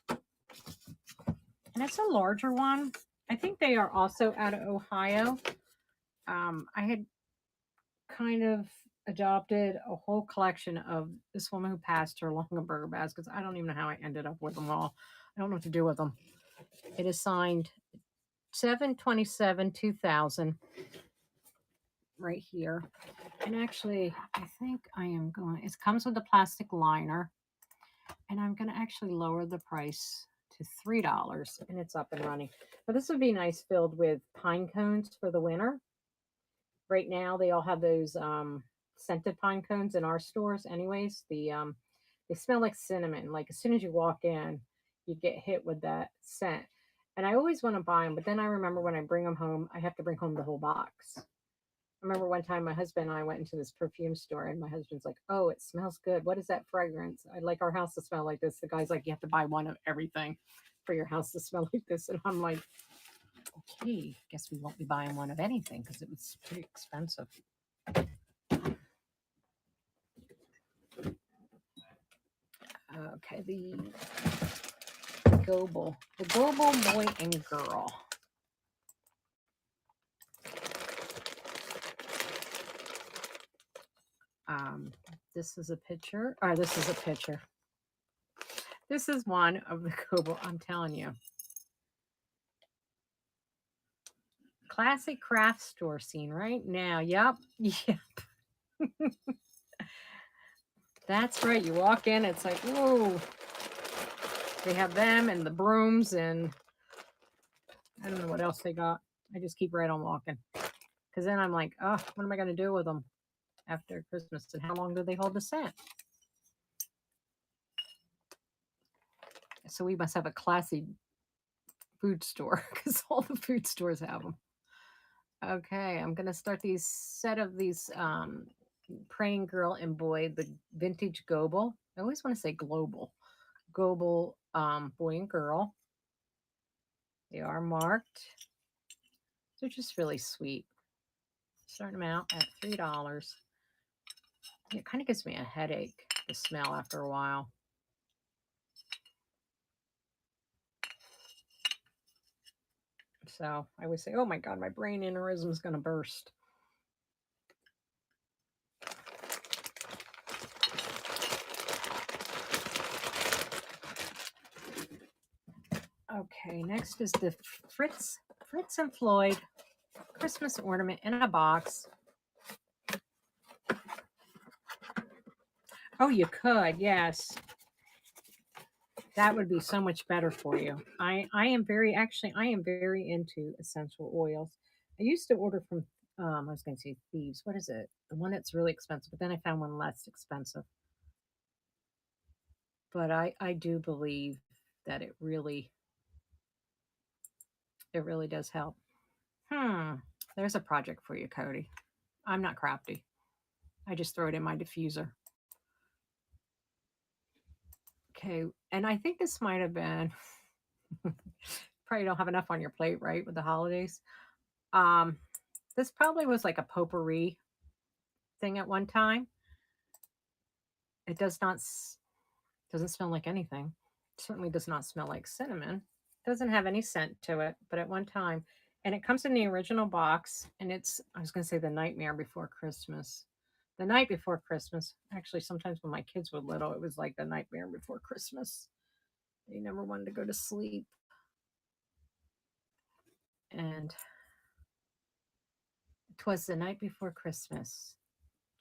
And it's a larger one. I think they are also out of Ohio. I had kind of adopted a whole collection of this woman who passed her Longaberger baskets. I don't even know how I ended up with them all. I don't know what to do with them. It is signed 7/27/2000 right here. And actually, I think I am going, it comes with a plastic liner. And I'm going to actually lower the price to $3 and it's up and running. But this would be nice filled with pine cones for the winter. Right now, they all have those scented pine cones in our stores, anyways. They smell like cinnamon. Like as soon as you walk in, you get hit with that scent. And I always want to buy them, but then I remember when I bring them home, I have to bring home the whole box. I remember one time my husband and I went into this perfume store, and my husband's like, "Oh, it smells good. What is that fragrance? I'd like our house to smell like this." The guy's like, "You have to buy one of everything for your house to smell like this." And I'm like, "Okay, guess we won't be buying one of anything because it was pretty expensive." Okay, the Global Boy and Girl. Um, this is a picture, or this is a picture. This is one of the Global. I'm telling you, classic craft store scene right now. Yep, yeah, that's right. You walk in, it's like, whoa. They have them and the brooms, and I don't know what else they got. I just keep right on walking because then I'm like, oh, what am I going to do with them after Christmas? And how long do they hold the scent? So we must have a classy food store because all the food stores have them. Okay, I'm gonna start these set of these praying girl and boy, the vintage Goble. I always want to say global. Goble boy and girl. They are marked. They're just really sweet. Starting them out at $3. It kind of gives me a headache, the smell after a while. So I would say, oh my God, my brain aneurysm is going to burst. Okay, next is the Fritz and Floyd Christmas ornament in a box. Oh, you could, yes. That would be so much better for you. I am very into essential oils. I used to order from I was going to say Thieves. What is it? The one that's really expensive, but then I found one less expensive. But I do believe that it really does help. Hmm. There's a project for you, Cody. I'm not crafty. I just throw it in my diffuser. Okay, and I think this might have been probably don't have enough on your plate, right, with the holidays. Um, this probably was like a potpourri thing at one time. It doesn't smell like anything. Certainly does not smell like cinnamon. Doesn't have any scent to it, but at one time, and it comes in the original box, and it's I was going to say the Nightmare Before Christmas. The night before Christmas. Actually, sometimes when my kids were little, it was like the Nightmare Before Christmas. They never wanted to go to sleep, and 'twas the night before Christmas.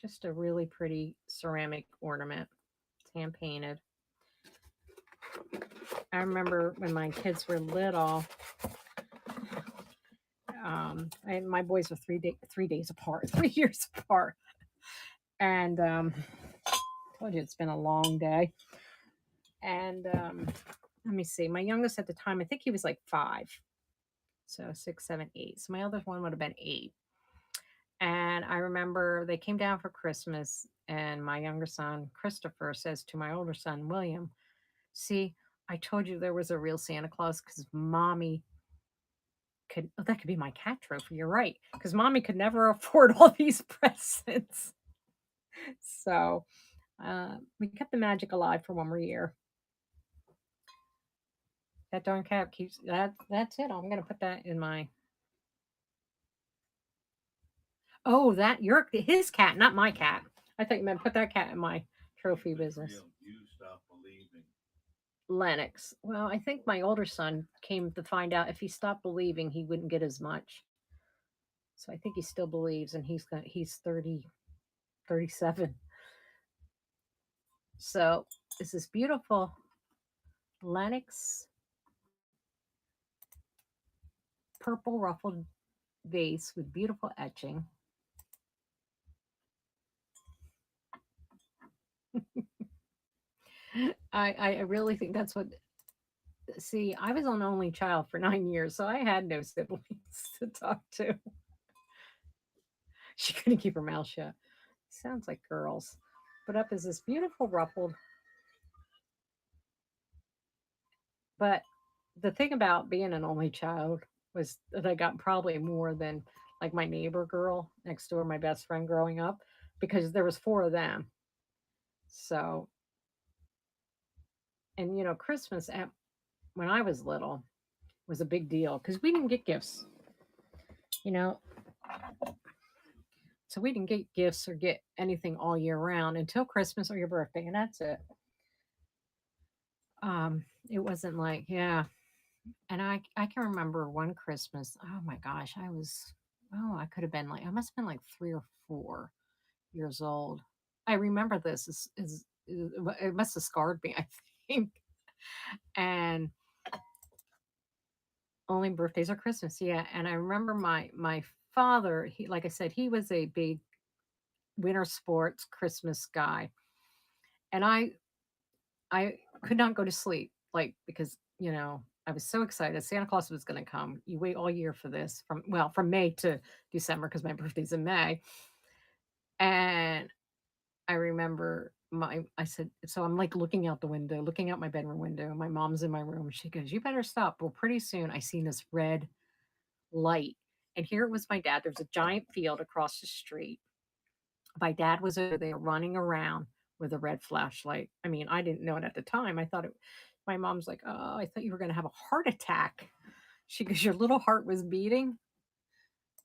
Just a really pretty ceramic ornament. It's hand painted. I remember when my kids were little, and my boys are 3 days apart, 3 years apart. And I told you it's been a long day. And let me see, my youngest at the time, I think he was like 5. So 6, 7, 8. So my other one would have been 8. And I remember they came down for Christmas, and my younger son, Christopher, says to my older son, William, see, I told you there was a real Santa Claus because mommy that could be my cat trophy. You're right. Because mommy could never afford all these presents. So we kept the magic alive for one more year. That darn cat keeps that's it. I'm gonna put that in my oh, that your his cat, not my cat. I thought you meant put that cat in my trophy Good for business. you. You stop believing. Lennox. Well, I think my older son came to find out if he stopped believing, he wouldn't get as much. So I think he still believes, and he's 30, 37. So this is beautiful Lennox purple ruffled vase with beautiful etching. I really think that's what See, I was an only child for 9 years, so I had no siblings to talk to. She couldn't keep her mouth shut. Sounds like girls. But up is this beautiful ruffled. But the thing about being an only child was that I got probably more than like my neighbor girl next door, my best friend growing up, because there was four of them. So, and Christmas when I was little was a big deal because we didn't get gifts, you know, so we didn't get gifts or get anything all year round until Christmas or your birthday, and that's it. It wasn't like, yeah. And I can remember one Christmas. Oh my gosh, I could have been like I must have been like 3 or 4 years old. I remember this it must have scarred me, I think. And only birthdays are Christmas, yeah. And I remember my father. He, like I said, he was a big winter sports Christmas guy, and I could not go to sleep, like, because, I was so excited. Santa Claus was going to come. You wait all year for this from May to December because my birthday's in May. And I remember I said, so I'm like looking out the window, looking out my bedroom window. My mom's in my room. She goes, "You better stop." Well, pretty soon I seen this red light. And here it was my dad. There's a giant field across the street. My dad was over there running around with a red flashlight. I mean, I didn't know it at the time. I thought it, my mom's like, "Oh, I thought you were going to have a heart attack." She goes, "Your little heart was beating."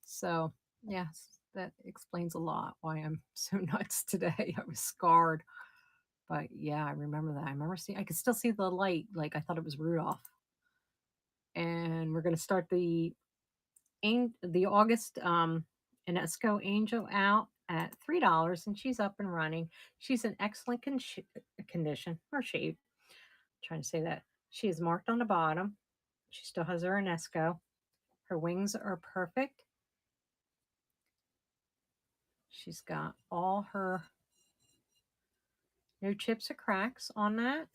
So, yes, that explains a lot why I'm so nuts today. I was scarred. But yeah, I remember that. I remember I could still see the light. Like I thought it was Rudolph. And we're going to start the August Enesco Angel out at $3, and she's up and running. She's in excellent condition or shape. Trying to say that she is marked on the bottom. She still has her Enesco. Her wings are perfect. She's got all her no chips or cracks on that.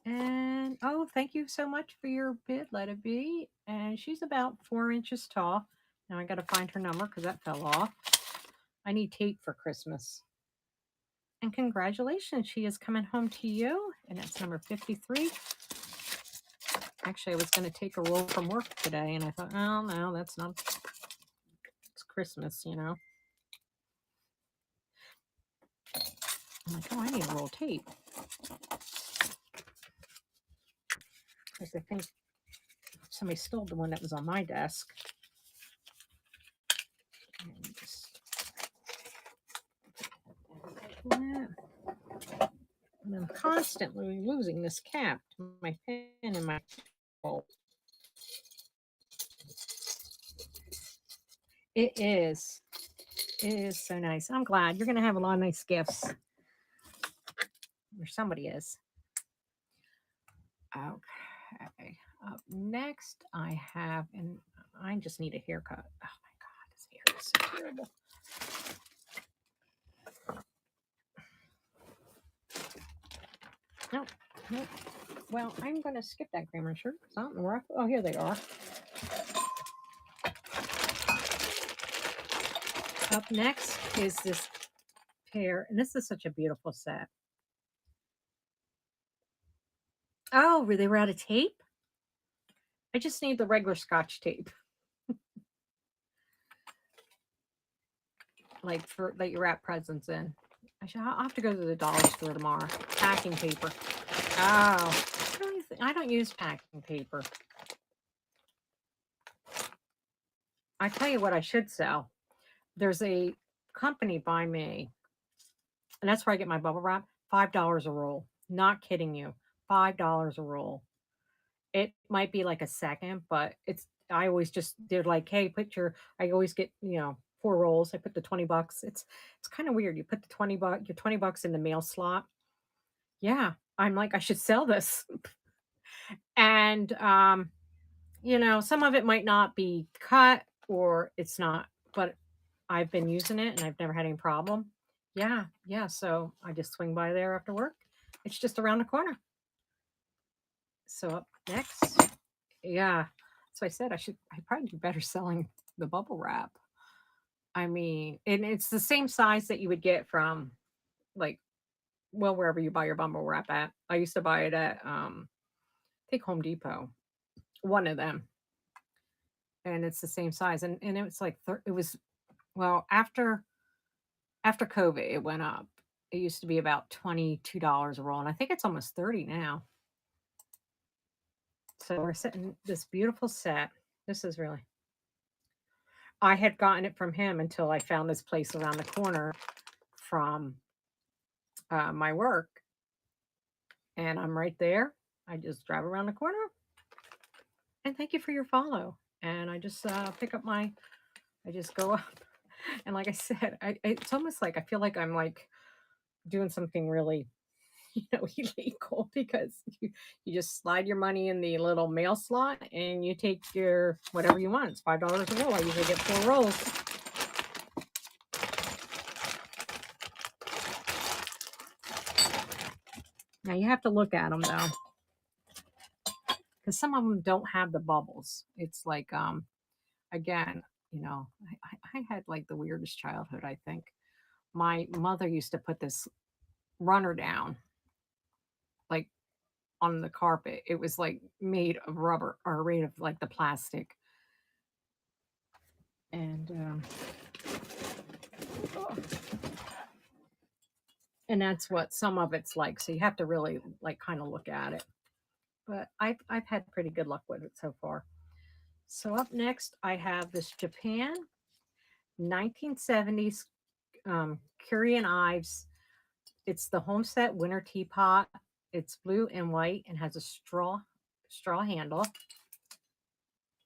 And oh, thank you so much for your bid, Let It Be. And she's about 4 inches tall. Now I got to find her number because that fell off. I need tape for Christmas. And congratulations, she is coming home to you. And that's number 53. Actually, I was going to take a roll from work today, and I thought, oh, no, that's not. It's Christmas. I'm like, oh, I need a roll of tape. Because I think somebody stole the one that was on my desk. And just and I'm constantly losing this cap to my pen and my bowl. It is. It is so nice. I'm glad you're going to have a lot of nice gifts. Or somebody is. Okay. Up next, I have, and I just need a haircut. Oh my God, this hair is so terrible. Nope. Nope. Well, I'm going to skip that grammar shirt because I don't know where oh, here they are. Up next is this pair, and this is such a beautiful set. Oh, they were out of tape? I just need the regular Scotch tape. Like for that you wrap presents in. I'll have to go to the dollar store tomorrow. Packing paper. Oh, I don't use packing paper. I tell you what I should sell. There's a company by me, and that's where I get my bubble wrap. $5 a roll. Not kidding you. $5 a roll. It might be like a second, but I always just they're like, hey, I always get, 4 rolls. I put the $20. It's kind of weird. You put the your $20 in the mail slot. Yeah. I'm like, I should sell this. And some of it might not be cut or it's not, but I've been using it and I've never had any problem. Yeah, yeah. So I just swing by there after work. It's just around the corner. So up next, yeah. So I said I probably do better selling the bubble wrap. I mean, and it's the same size that you would get from like, well, wherever you buy your bubble wrap at. I used to buy it at I think Home Depot, one of them, and it's the same size. And it was like it was, well, after COVID it went up. It used to be about $22 a roll, and I think it's almost 30 now. So we're setting this beautiful set. This is really, I had gotten it from him until I found this place around the corner from my work, and I'm right there. I just drive around the corner, and thank you for your follow. And I just pick up my, I just go up, and like I said, it's almost like I feel like I'm like doing something really, illegal, because you just slide your money in the little mail slot and you take your whatever you want. It's $5 a roll. I usually get 4 rolls. Now you have to look at them though, because some of them don't have the bubbles. It's like, again, I had like the weirdest childhood. I think my mother used to put this runner down, like on the carpet. It was like made of rubber or made of like the plastic, and oh, and that's what some of it's like. So you have to really like kind of look at it. But I've had pretty good luck with it so far. So up next, I have this Japan 1970s Korean Ives. It's the Homestead Winter Teapot. It's blue and white and has a straw handle,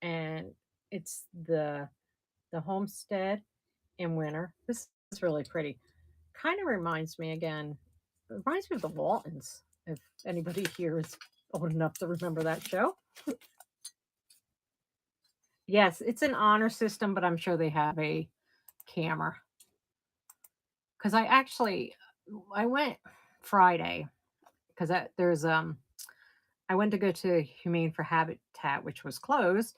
and it's the Homestead in winter. This is really pretty. Kind of reminds me again. It reminds me of the Waltons. If anybody here is old enough to remember that show. Yes, it's an honor system, but I'm sure they have a camera. Because I went Friday because there's I went to go to Humane for Habitat, which was closed.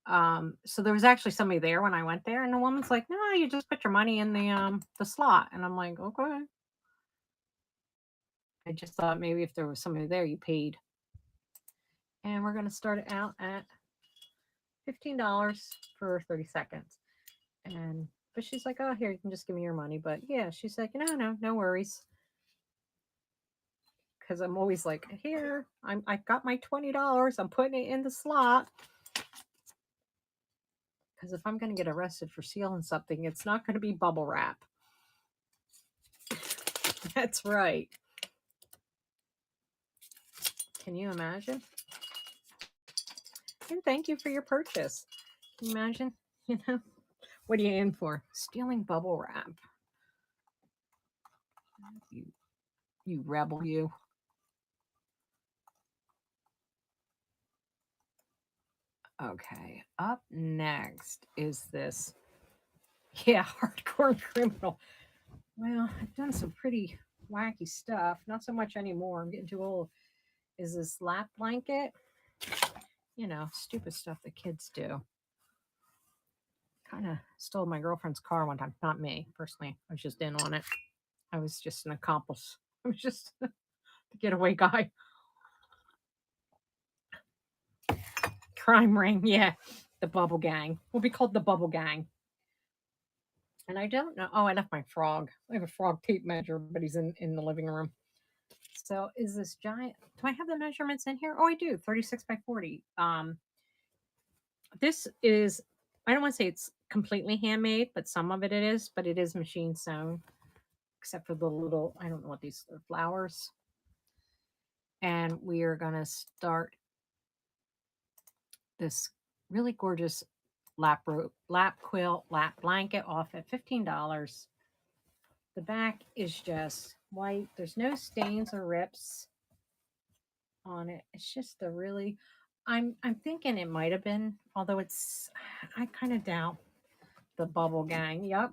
So there was actually somebody there when I went there, and the woman's like, "No, you just put your money in the slot," and I'm like, "Okay." I just thought maybe if there was somebody there, you paid. And we're gonna start it out at $15 for 30 seconds. And but she's like, "Oh, here, you can just give me your money." But yeah, she's like, no worries. Because I'm always like, here, I got my $20. I'm putting it in the slot. Because if I'm gonna get arrested for stealing something, it's not gonna be bubble wrap. That's right. Can you imagine? And thank you for your purchase. Can you imagine? You know, what are you in for? Stealing bubble wrap. You you rebel you. Okay. Up next is this. Yeah, hardcore criminal. Well, I've done some pretty wacky stuff. Not so much anymore. I'm getting too old. Is this lap blanket? Stupid stuff that kids do. Kind of stole my girlfriend's car one time. Not me, personally. I was just in on it. I was just an accomplice. I was just the getaway guy. Crime ring. Yeah. The bubble gang. We'll be called the bubble gang. And I don't know. Oh, I left my frog. I have a frog tape measure, but he's in the living room. So is this giant? Do I have the measurements in here? Oh, I do. 36 by 40. This is. I don't want to say it's completely handmade, but some of it is. But it is machine sewn, except for the little. I don't know what these are, flowers. And we are gonna start this really gorgeous lap quilt, lap blanket off at $15. The back is just white. There's no stains or rips on it. It's just a really, I'm thinking it might have been, although it's, I kind of doubt the bubble gang. Yep.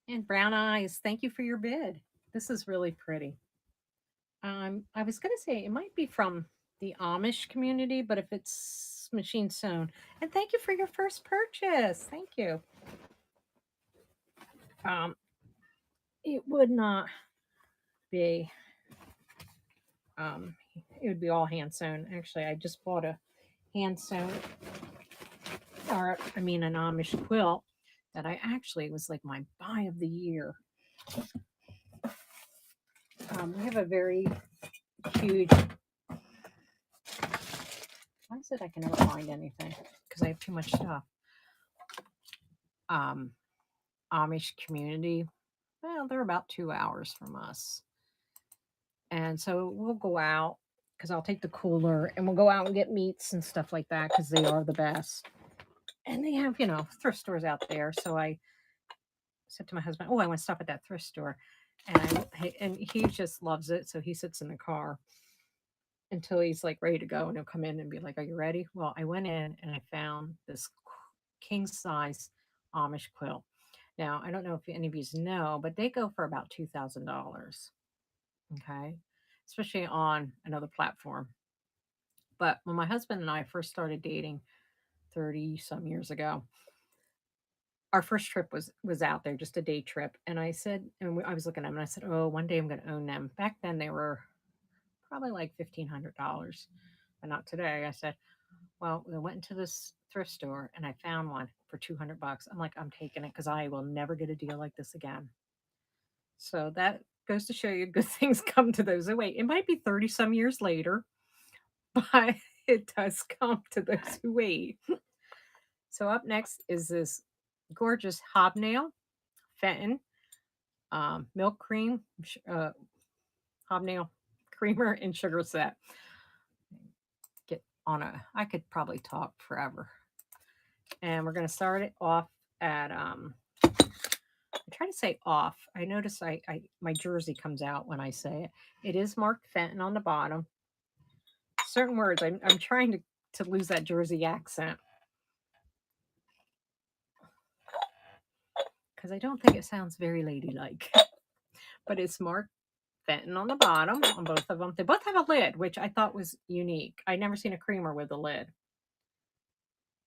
And brown eyes. Thank you for your bid. This is really pretty. I was gonna say it might be from the Amish community, but if it's machine sewn, and thank you for your first purchase. Thank you. Um, it would not be. Um, it would be all hand sewn. Actually, I just bought a hand sewn, or I mean, an Amish quilt that I actually was like my buy of the year. We have a very huge. Why is it I can never find anything? Because I have too much stuff. Um, Amish community. Well, they're about 2 hours from us. And so we'll go out because I'll take the cooler and we'll go out and get meats and stuff like that because they are the best. And they have, thrift stores out there. So I said to my husband, "Oh, I want to stop at that thrift store." And he just loves it. So he sits in the car until he's like ready to go and he'll come in and be like, "Are you ready?" Well, I went in and I found this king size Amish quilt. Now, I don't know if any of you know, but they go for about $2,000. Okay. Especially on another platform. But when my husband and I first started dating 30 some years ago, our first trip was out there, just a day trip. And I said, I was looking at them and I said, "Oh, one day I'm going to own them." Back then they were probably like $1,500, but not today. I said, "Well, we went into this thrift store and I found one for $200." I'm like, "I'm taking it because I will never get a deal like this again." So that goes to show you good things come to those who wait. It might be 30 some years later, but it does come to those who wait. So up next is this gorgeous hobnail Fenton milk cream, hobnail creamer and sugar set. Get on I could probably talk forever. And we're going to start it off at, I try to say off. I notice my jersey comes out when I say it. It is marked Fenton on the bottom. Certain words, I'm trying to lose that Jersey accent because I don't think it sounds very ladylike. But it's marked Fenton on the bottom on both of them. They both have a lid, which I thought was unique. I never seen a creamer with a lid,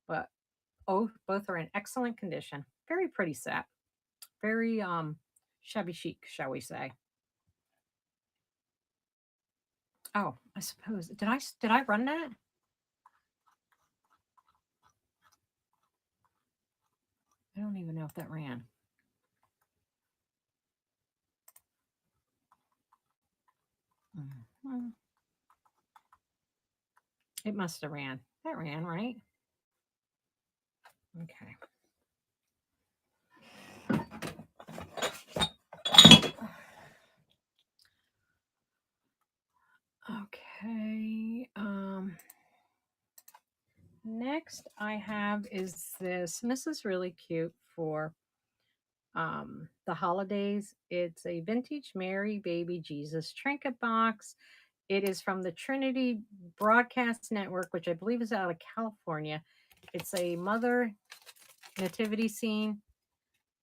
but both are in excellent condition. Very pretty set. Very shabby chic, shall we say? Oh, I suppose did I run that? I don't even know if that ran. Mhm. It must have ran. That ran, right? Okay. Okay. Next I have is this, and this is really cute for the holidays. It's a vintage Mary Baby Jesus trinket box. It is from the Trinity Broadcast Network, which I believe is out of California. It's a mother nativity scene,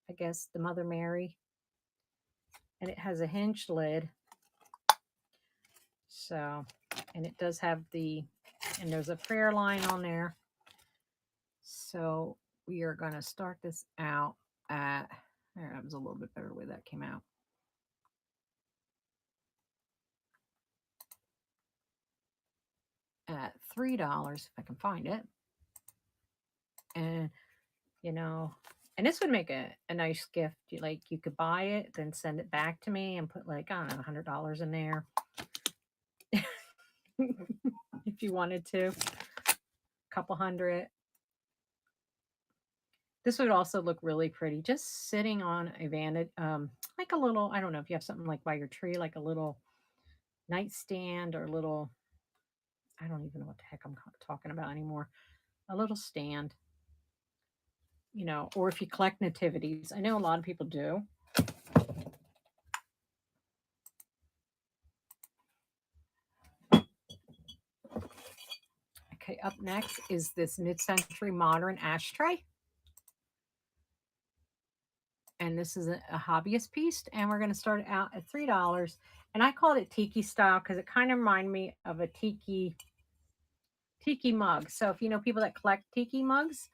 I guess the Mother Mary, and it has a hinged lid. So, and it does have and there's a prayer line on there. So we are going to start this out at, there, that was a little bit better way that came out. At $3 if I can find it. And and this would make a nice gift. You could buy it, then send it back to me and put like, I don't know, $100 in there. If you wanted to. A couple hundred. This would also look really pretty just sitting on a vanity, like a little, I don't know if you have something like by your tree, like a little nightstand or a little, I don't even know what the heck I'm talking about anymore. A little stand, or if you collect nativities. I know a lot of people do. Okay, up next is this mid-century modern ashtray. And this is a hobbyist piece, and we're going to start out at $3. And I called it tiki style because it kind of reminded me of a tiki mug. So if you know people that collect tiki mugs,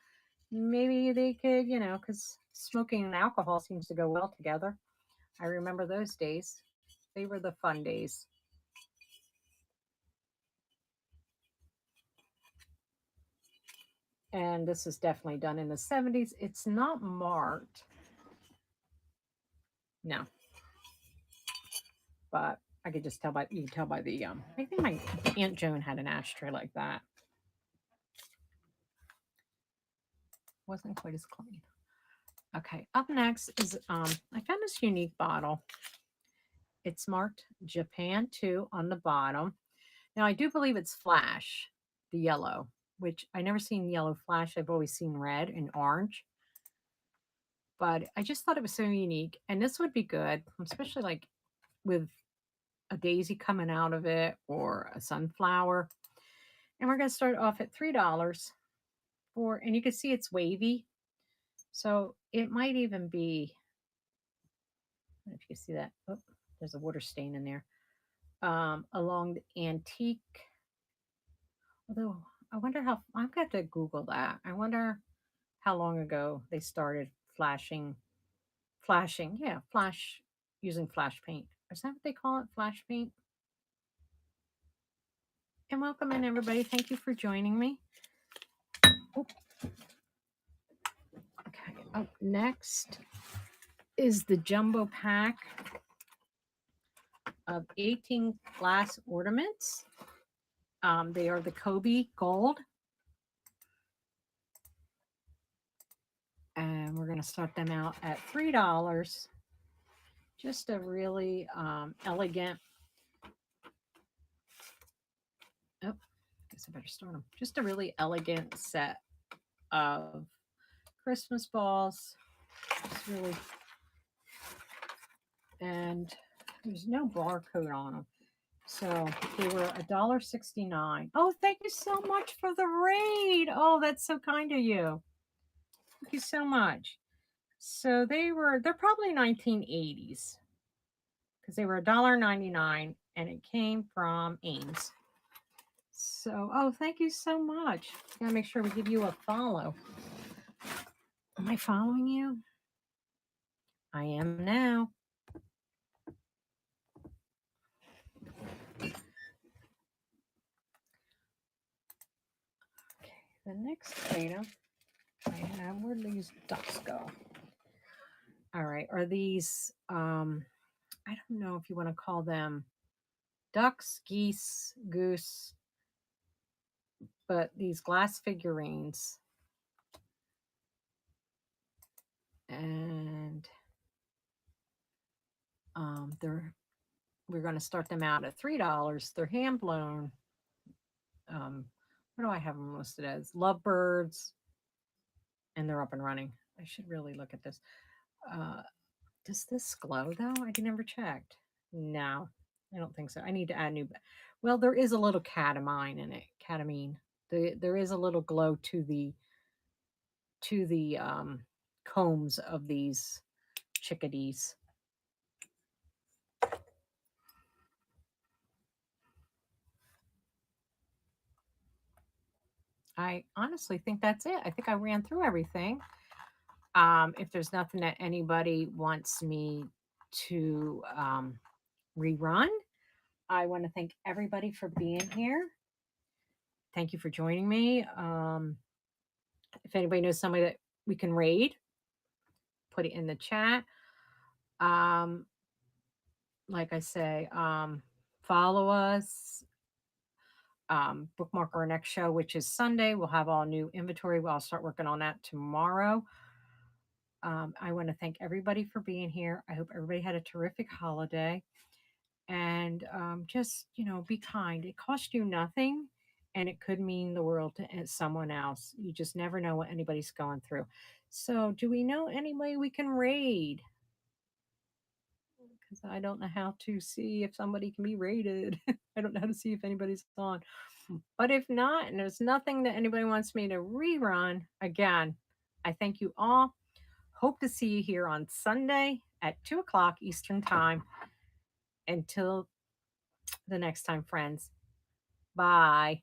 maybe they could, because smoking and alcohol seems to go well together. I remember those days. They were the fun days. And this is definitely done in the 70s. It's not marked. No, but I could just tell by you can tell by the I think my Aunt Joan had an ashtray like that. Wasn't quite as clean. Okay, up next is I found this unique bottle. It's marked Japan 2 on the bottom. Now I do believe it's Flash, the yellow, which I never seen yellow Flash. I've always seen red and orange. But I just thought it was so unique. And this would be good, especially like with a daisy coming out of it or a sunflower. And we're going to start off at $3 for, and you can see it's wavy. So it might even be, I don't know if you can see that. Oh, there's a water stain in there. Along the antique. Although I wonder how, I've got to Google that. I wonder how long ago they started flashing, yeah, flash using flash paint. Is that what they call it? Flash paint? And welcome in, everybody. Thank you for joining me. Oh, okay, up next is the jumbo pack of 18 glass ornaments. They are the Kobe Gold. And we're going to start them out at $3. Just a really elegant. Oh, guess I better start them. Just a really elegant set of Christmas balls. It's really, and there's no barcode on them. So they were $1.69. Oh, thank you so much for the raid. Oh, that's so kind of you. Thank you so much. So they're probably 1980s because they were $1.99 and it came from Ames. So, oh, thank you so much. Gotta make sure we give you a follow. Am I following you? I am now. Okay, the next item I have, where do these ducks go? All right, are these, I don't know if you want to call them ducks, geese, goose, but these glass figurines. And we're going to start them out at $3. They're hand blown. What do I have them listed as? Lovebirds, and they're up and running. I should really look at this. Does this glow though? I never checked. No, I don't think so. I need to add new. Well, there is a little catamine in it. Catamine. There is a little glow to the combs of these chickadees. I honestly think that's it. I think I ran through everything. If there's nothing that anybody wants me to rerun, I want to thank everybody for being here. Thank you for joining me. If anybody knows somebody that we can raid, put it in the chat. Um, like I say, follow us. Bookmark our next show, which is Sunday. We'll have all new inventory. I'll start working on that tomorrow. I want to thank everybody for being here. I hope everybody had a terrific holiday. And just, be kind. It cost you nothing, and it could mean the world to someone else. You just never know what anybody's going through. So, do we know anybody we can raid? Because I don't know how to see if somebody can be raided. I don't know how to see if anybody's on. But if not, and there's nothing that anybody wants me to rerun, again, I thank you all. hope to see you here on Sunday at 2 o'clock Eastern Time. Until the next time, friends. Bye.